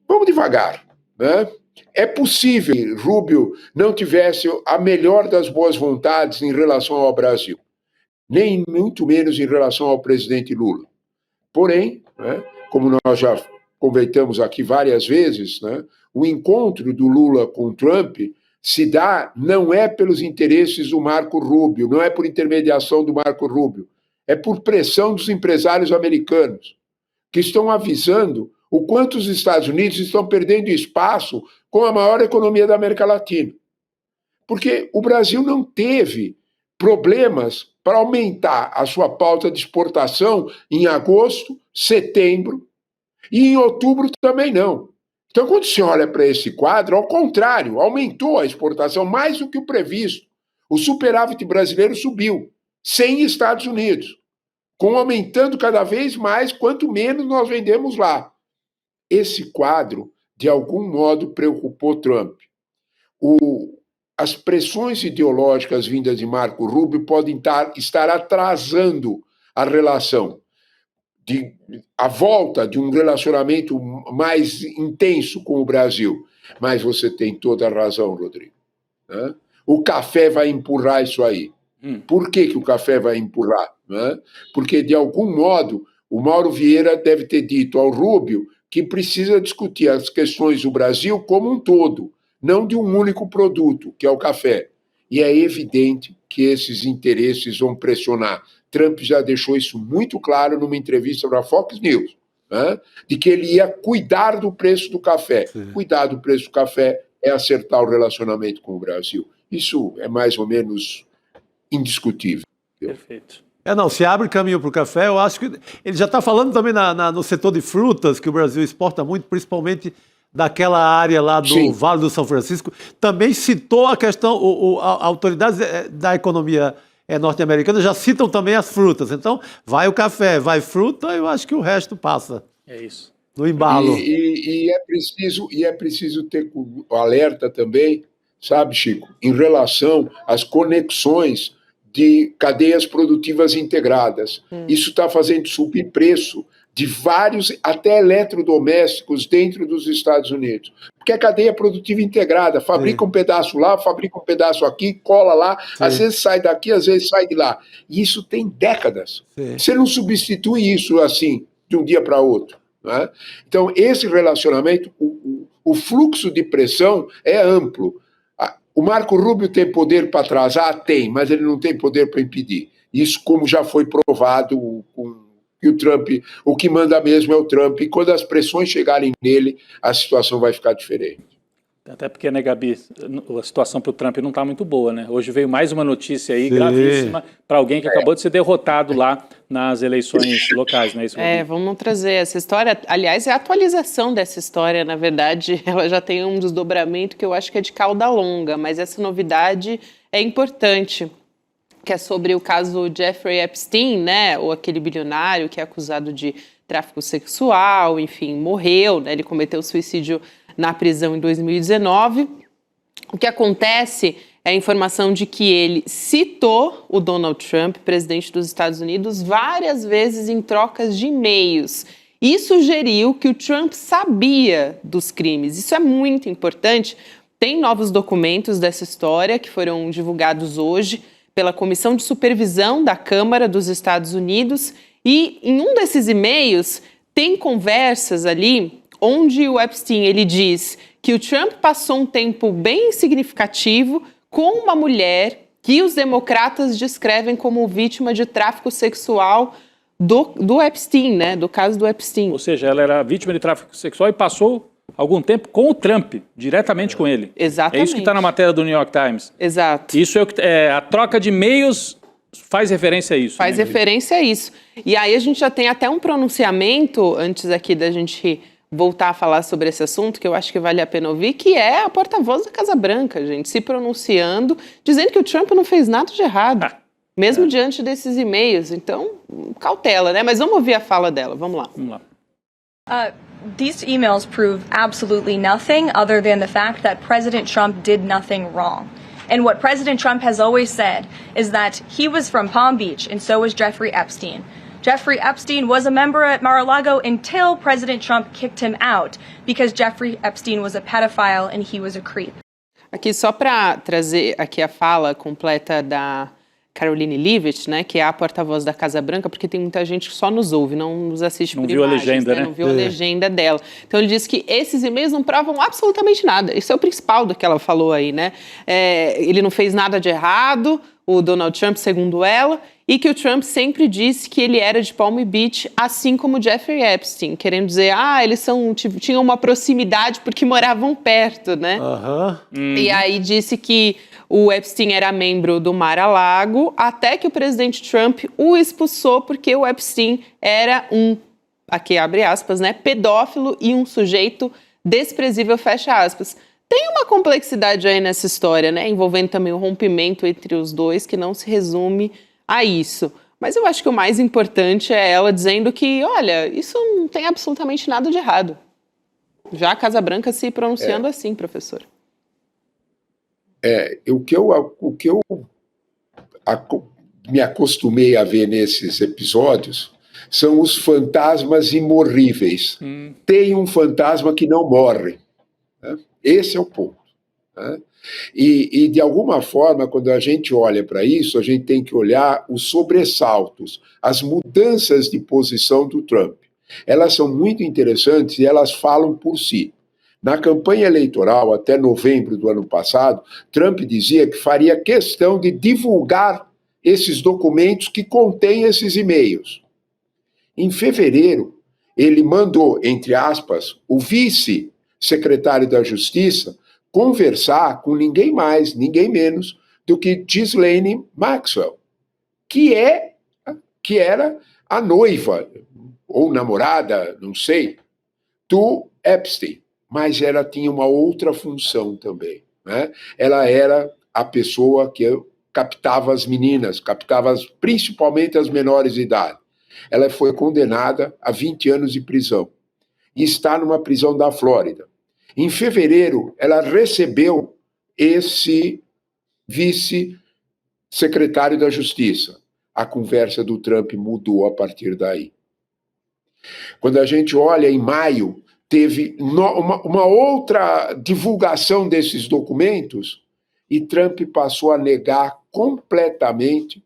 Vamos devagar, né? É possível que Rubio não tivesse a melhor das boas vontades em relação ao Brasil, nem muito menos em relação ao presidente Lula. Porém, né, como nós já comentamos aqui várias vezes, né, o encontro do Lula com Trump se dá não é pelos interesses do Marco Rubio, não é por intermediação do Marco Rubio, é por pressão dos empresários americanos, que estão avisando o quanto os Estados Unidos estão perdendo espaço com a maior economia da América Latina. Porque o Brasil não teve problemas para aumentar a sua pauta de exportação em agosto, setembro, e em outubro também não. Então, quando se olha para esse quadro, ao contrário, aumentou a exportação mais do que o previsto. O superávit brasileiro subiu, sem Estados Unidos, com aumentando cada vez mais, quanto menos nós vendemos lá. Esse quadro, de algum modo, preocupou Trump. As pressões ideológicas vindas de Marco Rubio podem estar atrasando a relação, a volta de um relacionamento mais intenso com o Brasil. Mas você tem toda a razão, Rodrigo. Né? O café vai empurrar isso aí. Por que o café vai empurrar? Né? Porque, de algum modo, o Mauro Vieira deve ter dito ao Rubio que precisa discutir as questões do Brasil como um todo, não de um único produto, que é o café. E é evidente que esses interesses vão pressionar. Trump já deixou isso muito claro numa entrevista para a Fox News, né? De que ele ia cuidar do preço do café. Sim. Cuidar do preço do café é acertar o relacionamento com o Brasil. Isso é mais ou menos indiscutível. Perfeito. Não, se abre caminho para o café, eu acho que ele já está falando também no setor de frutas, que o Brasil exporta muito, principalmente daquela área lá do Sim. Vale do São Francisco. Também citou a questão, autoridades da economia norte-americana já citam também as frutas. Então, vai o café, vai fruta, eu acho que o resto passa. É isso. No embalo. E é preciso ter alerta também, sabe, Chico, em relação às conexões de cadeias produtivas integradas. Isso está fazendo subir preço de vários, até eletrodomésticos dentro dos Estados Unidos. Porque é cadeia produtiva integrada, fabrica um pedaço lá, fabrica um pedaço aqui, cola lá, às vezes sai daqui, às vezes sai de lá. E isso tem décadas. Você não substitui isso assim, de um dia para outro. Né? Então, esse relacionamento, o fluxo de pressão é amplo. O Marco Rubio tem poder para atrasar? Tem, mas ele não tem poder para impedir. Isso, como já foi provado que o Trump, o que manda mesmo é o Trump, e quando as pressões chegarem nele, a situação vai ficar diferente. Até porque, né, Gabi, a situação para o Trump não está muito boa, né? Hoje veio mais uma notícia aí gravíssima para alguém que acabou de ser derrotado lá nas eleições locais, né? Isso, vamos trazer essa história. Aliás, é a atualização dessa história, na verdade, ela já tem um desdobramento que eu acho que é de cauda longa, mas essa novidade é importante, que é sobre o caso Jeffrey Epstein, né? Ou aquele bilionário que é acusado de tráfico sexual, enfim, morreu, né? Ele cometeu suicídio na prisão em 2019. O que acontece é a informação de que ele citou o Donald Trump, presidente dos Estados Unidos, várias vezes em trocas de e-mails e sugeriu que o Trump sabia dos crimes. Isso é muito importante. Tem novos documentos dessa história que foram divulgados hoje pela Comissão de Supervisão da Câmara dos Estados Unidos e em um desses e-mails tem conversas ali onde o Epstein ele diz que o Trump passou um tempo bem significativo com uma mulher que os democratas descrevem como vítima de tráfico sexual do Epstein, né? Do caso do Epstein. Ou seja, ela era vítima de tráfico sexual e passou algum tempo com o Trump, diretamente com ele. Exatamente. É isso que está na matéria do New York Times. Exato. Isso a troca de e-mails faz referência a isso. Faz referência a isso. E aí a gente já tem até um pronunciamento, antes aqui da gente voltar a falar sobre esse assunto, que eu acho que vale a pena ouvir, que é a porta-voz da Casa Branca, gente, se pronunciando, dizendo que o Trump não fez nada de errado, mesmo diante desses e-mails. Então, cautela, né? Mas vamos ouvir a fala dela, vamos lá. Vamos lá. These emails prove absolutely nothing other than the fact that President Trump did nothing wrong. And what President Trump has always said is that he was from Palm Beach, and so was Jeffrey Epstein. Jeffrey Epstein was a member at Mar-a-Lago until President Trump kicked him out because Jeffrey Epstein was a pedophile and he was a creep. Aqui só para trazer aqui a fala completa da Karoline Leavitt, né, que é a porta-voz da Casa Branca, porque tem muita gente que só nos ouve, não nos assiste por imagens. Não viu a legenda, né? Não viu a legenda dela. Então ele disse que esses e-mails não provam absolutamente nada. Isso é o principal do que ela falou aí, né? Ele não fez nada de errado, o Donald Trump, segundo ela, e que o Trump sempre disse que ele era de Palm Beach, assim como Jeffrey Epstein, querendo dizer, eles tinham uma proximidade porque moravam perto, né? E aí disse que o Epstein era membro do Mar-a-Lago, até que o presidente Trump o expulsou porque o Epstein era aqui abre aspas, né, pedófilo e um sujeito desprezível, fecha aspas. Tem uma complexidade aí nessa história, né, envolvendo também o rompimento entre os dois, que não se resume a isso. Mas eu acho que o mais importante é ela dizendo que, olha, isso não tem absolutamente nada de errado. Já a Casa Branca se pronunciando assim, professor. O que eu me acostumei a ver nesses episódios são os fantasmas imorríveis. Tem um fantasma que não morre. Né? Esse é o ponto. Né? E, de alguma forma, quando a gente olha para isso, a gente tem que olhar os sobressaltos, as mudanças de posição do Trump. Elas são muito interessantes e elas falam por si. Na campanha eleitoral, até novembro do ano passado, Trump dizia que faria questão de divulgar esses documentos que contêm esses e-mails. Em fevereiro, ele mandou, entre aspas, o vice-secretário da Justiça conversar com ninguém mais, ninguém menos do que Ghislaine Maxwell, que era a noiva, ou namorada, não sei, do Epstein. Mas ela tinha uma outra função também. Né? Ela era a pessoa que captava as meninas, captava principalmente as menores de idade. Ela foi condenada a 20 anos de prisão e está numa prisão da Flórida. Em fevereiro, ela recebeu esse vice-secretário da Justiça. A conversa do Trump mudou a partir daí. Quando a gente olha em maio, teve uma outra divulgação desses documentos e Trump passou a negar completamente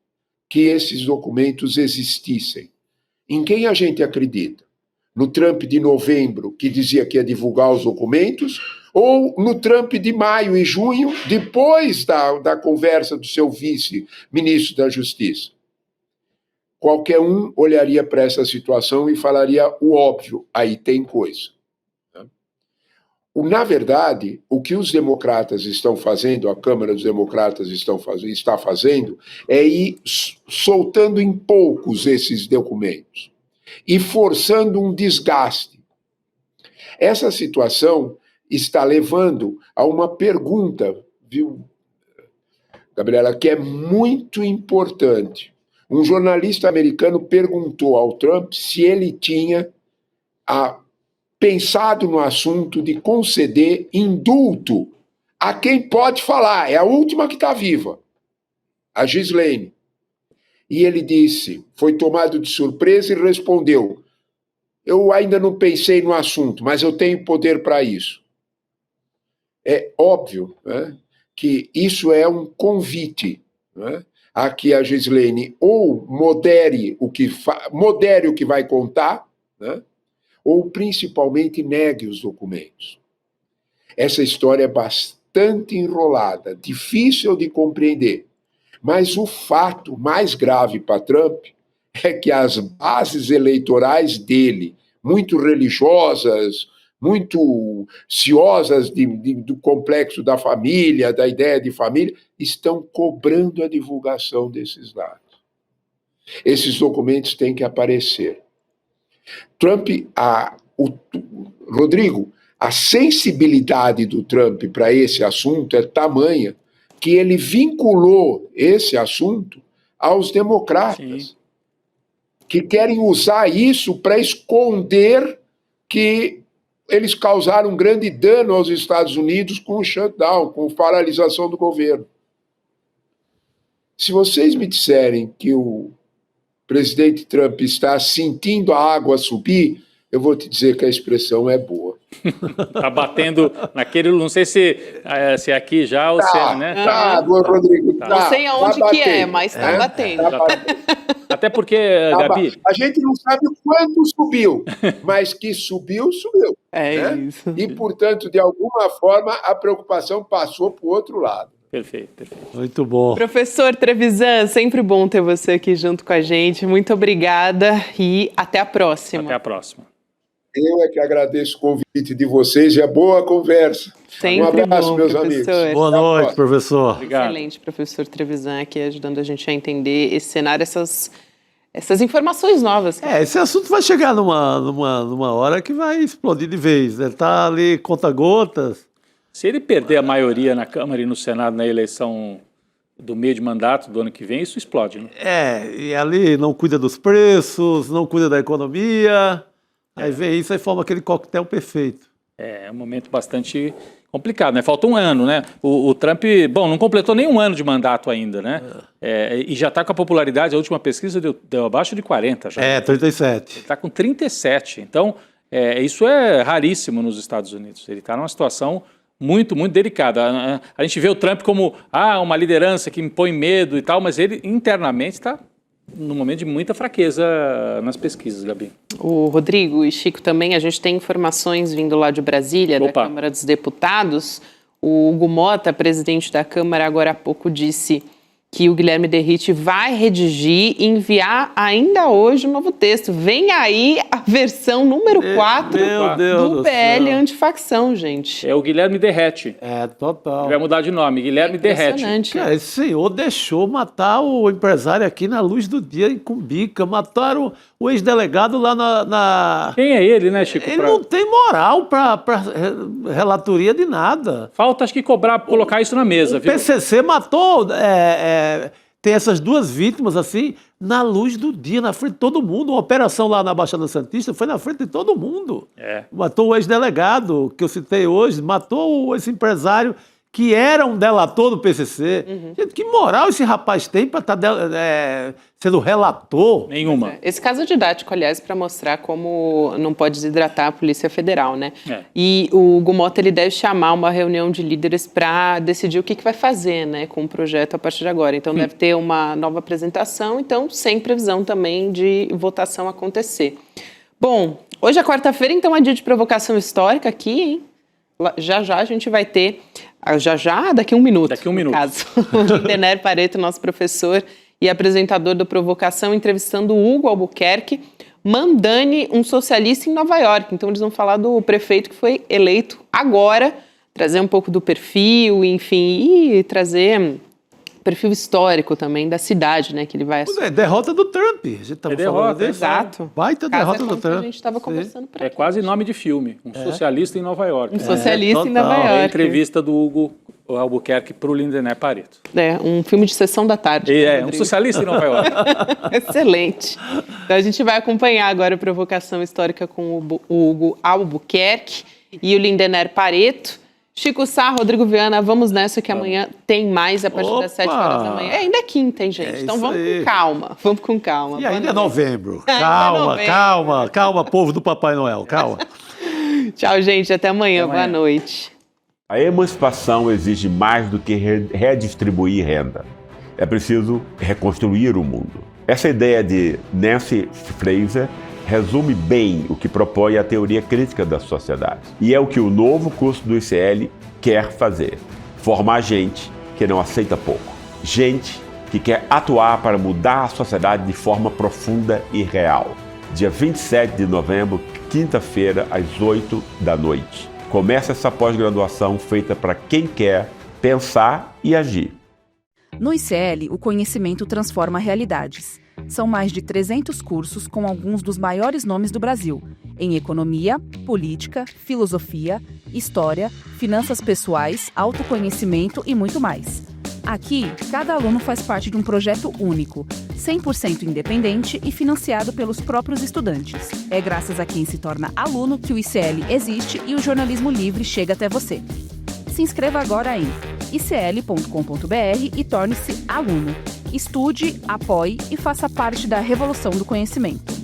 que esses documentos existissem. Em quem a gente acredita? No Trump de novembro, que dizia que ia divulgar os documentos, ou no Trump de maio e junho, depois da conversa do seu vice-ministro da Justiça? Qualquer um olharia para essa situação e falaria o óbvio, aí tem coisa. Na verdade, o que os democratas estão fazendo, a Câmara dos Democratas está fazendo, é ir soltando em poucos esses documentos e forçando um desgaste. Essa situação está levando a uma pergunta, viu, Gabriela, que é muito importante. Um jornalista americano perguntou ao Trump se ele tinha pensado no assunto de conceder indulto a quem pode falar, é a última que está viva, a Ghislaine. E ele disse, foi tomado de surpresa e respondeu, eu ainda não pensei no assunto, mas eu tenho poder para isso. É óbvio, né, que isso é um convite, né, a que a Ghislaine ou modere o que vai contar, né, ou principalmente negue os documentos. Essa história é bastante enrolada, difícil de compreender, mas o fato mais grave para Trump é que as bases eleitorais dele, muito religiosas, muito ciosas do complexo da família, da ideia de família, estão cobrando a divulgação desses dados. Esses documentos têm que aparecer. Rodrigo, a sensibilidade do Trump para esse assunto é tamanha que ele vinculou esse assunto aos democratas, que querem usar isso para esconder que eles causaram um grande dano aos Estados Unidos com o shutdown, com a paralisação do governo. Se vocês me disserem que o presidente Trump está sentindo a água subir, eu vou te dizer que a expressão é boa. Está batendo naquele, não sei se aqui já ou se, né? Rodrigo. Não sei aonde que é, mas está batendo. Até porque, Gabi... A gente não sabe o quanto subiu, mas que subiu, subiu. Isso. E, portanto, de alguma forma, a preocupação passou para o outro lado. Perfeito. Muito bom. Professor Trevisan, sempre bom ter você aqui junto com a gente. Muito obrigada e até a próxima. Até a próxima. Eu é que agradeço o convite de vocês e a boa conversa. Sempre um abraço, bom, meus professor. amigos. Boa noite, professor. Obrigado. Excelente, professor Trevisan, aqui ajudando a gente a entender esse cenário, essas informações novas. Esse assunto vai chegar numa hora que vai explodir de vez. Ele está ali conta-gotas. Se ele perder a maioria na Câmara e no Senado na eleição do meio de mandato do ano que vem, isso explode, né? E ali não cuida dos preços, não cuida da economia. Aí vem isso e forma aquele coquetel perfeito. É um momento bastante complicado, né? Falta um ano, né? O Trump, não completou nem um ano de mandato ainda, né? E já está com a popularidade, a última pesquisa deu abaixo de 40 já. 37. Ele está com 37. Então, isso é raríssimo nos Estados Unidos. Ele está numa situação muito, muito delicada. A gente vê o Trump como uma liderança que impõe medo e tal, mas ele internamente está num momento de muita fraqueza nas pesquisas, Gabi. O Rodrigo e Chico também, a gente tem informações vindo lá de Brasília, da Câmara dos Deputados. O Hugo Mota, presidente da Câmara, agora há pouco disse que o Guilherme Derrite vai redigir e enviar ainda hoje um novo texto. Vem aí a versão número 4 do PL antifacção, gente. É o Guilherme Derrete. Total. Ele vai mudar de nome, Guilherme Derrete. Cara, esse senhor deixou matar o empresário aqui na luz do dia, em Cumbica. Mataram o ex-delegado lá na... Quem é ele, né, Chico? Ele não tem moral para relatoria de nada. Falta, acho que colocar isso na mesa, viu? O PCC matou... tem essas duas vítimas, assim, na luz do dia, na frente de todo mundo. Uma operação lá na Baixada Santista foi na frente de todo mundo. Matou o ex-delegado, que eu citei hoje, matou esse empresário que era um delator do PCC. Gente, que moral esse rapaz tem para estar sendo relator? Nenhuma. Esse caso é didático, aliás, para mostrar como não pode desidratar a Polícia Federal, né? E o Hugo Mota, ele deve chamar uma reunião de líderes para decidir o que vai fazer, né, com o projeto a partir de agora. Então, deve ter uma nova apresentação, então, sem previsão também de votação acontecer. Bom, hoje é quarta-feira, então é dia de provocação histórica aqui, hein? Já a gente vai ter... daqui a um minuto. Daqui a um minuto. Caso. O Lindenber Pareto, nosso professor e apresentador do Provocação, entrevistando o Hugo Albuquerque, Mamdani, um socialista em Nova York. Então, eles vão falar do prefeito que foi eleito agora, trazer um pouco do perfil, enfim, e trazer perfil histórico também da cidade, né, que ele vai assumir. Derrota do Trump. A gente estava falando disso. Exato. Baita derrota do Trump. A gente estava conversando por aqui. É quase nome de filme. Um socialista em Nova York. Um socialista em Nova York. É a entrevista do Hugo Albuquerque para o Lindenber Pareto. Um filme de sessão da tarde. Um socialista em Nova York. Excelente. Então a gente vai acompanhar agora a provocação histórica com o Hugo Albuquerque e o Lindenber Pareto. Chico Sá, Rodrigo Viana, vamos nessa que amanhã tem mais a partir das 7 horas da manhã. Ainda é quinta, hein, gente? Então vamos com calma. Vamos com calma. E ainda é novembro. Calma, povo do Papai Noel, calma. Tchau, gente. Até amanhã. Boa noite. A emancipação exige mais do que redistribuir renda. É preciso reconstruir o mundo. Essa ideia de Nancy Fraser resume bem o que propõe a teoria crítica da sociedade. E é o que o novo curso do ICL quer fazer. Formar gente que não aceita pouco. Gente que quer atuar para mudar a sociedade de forma profunda e real. Dia 27 de novembro, quinta-feira, às 8 da noite. Começa essa pós-graduação feita para quem quer pensar e agir. No ICL, o conhecimento transforma realidades. São mais de 300 cursos com alguns dos maiores nomes do Brasil, em economia, política, filosofia, história, finanças pessoais, autoconhecimento e muito mais. Aqui, cada aluno faz parte de um projeto único, 100% independente e financiado pelos próprios estudantes. É graças a quem se torna aluno que o ICL existe e o jornalismo livre chega até você. Se inscreva agora em icl.com.br e torne-se aluno. Estude, apoie e faça parte da revolução do conhecimento.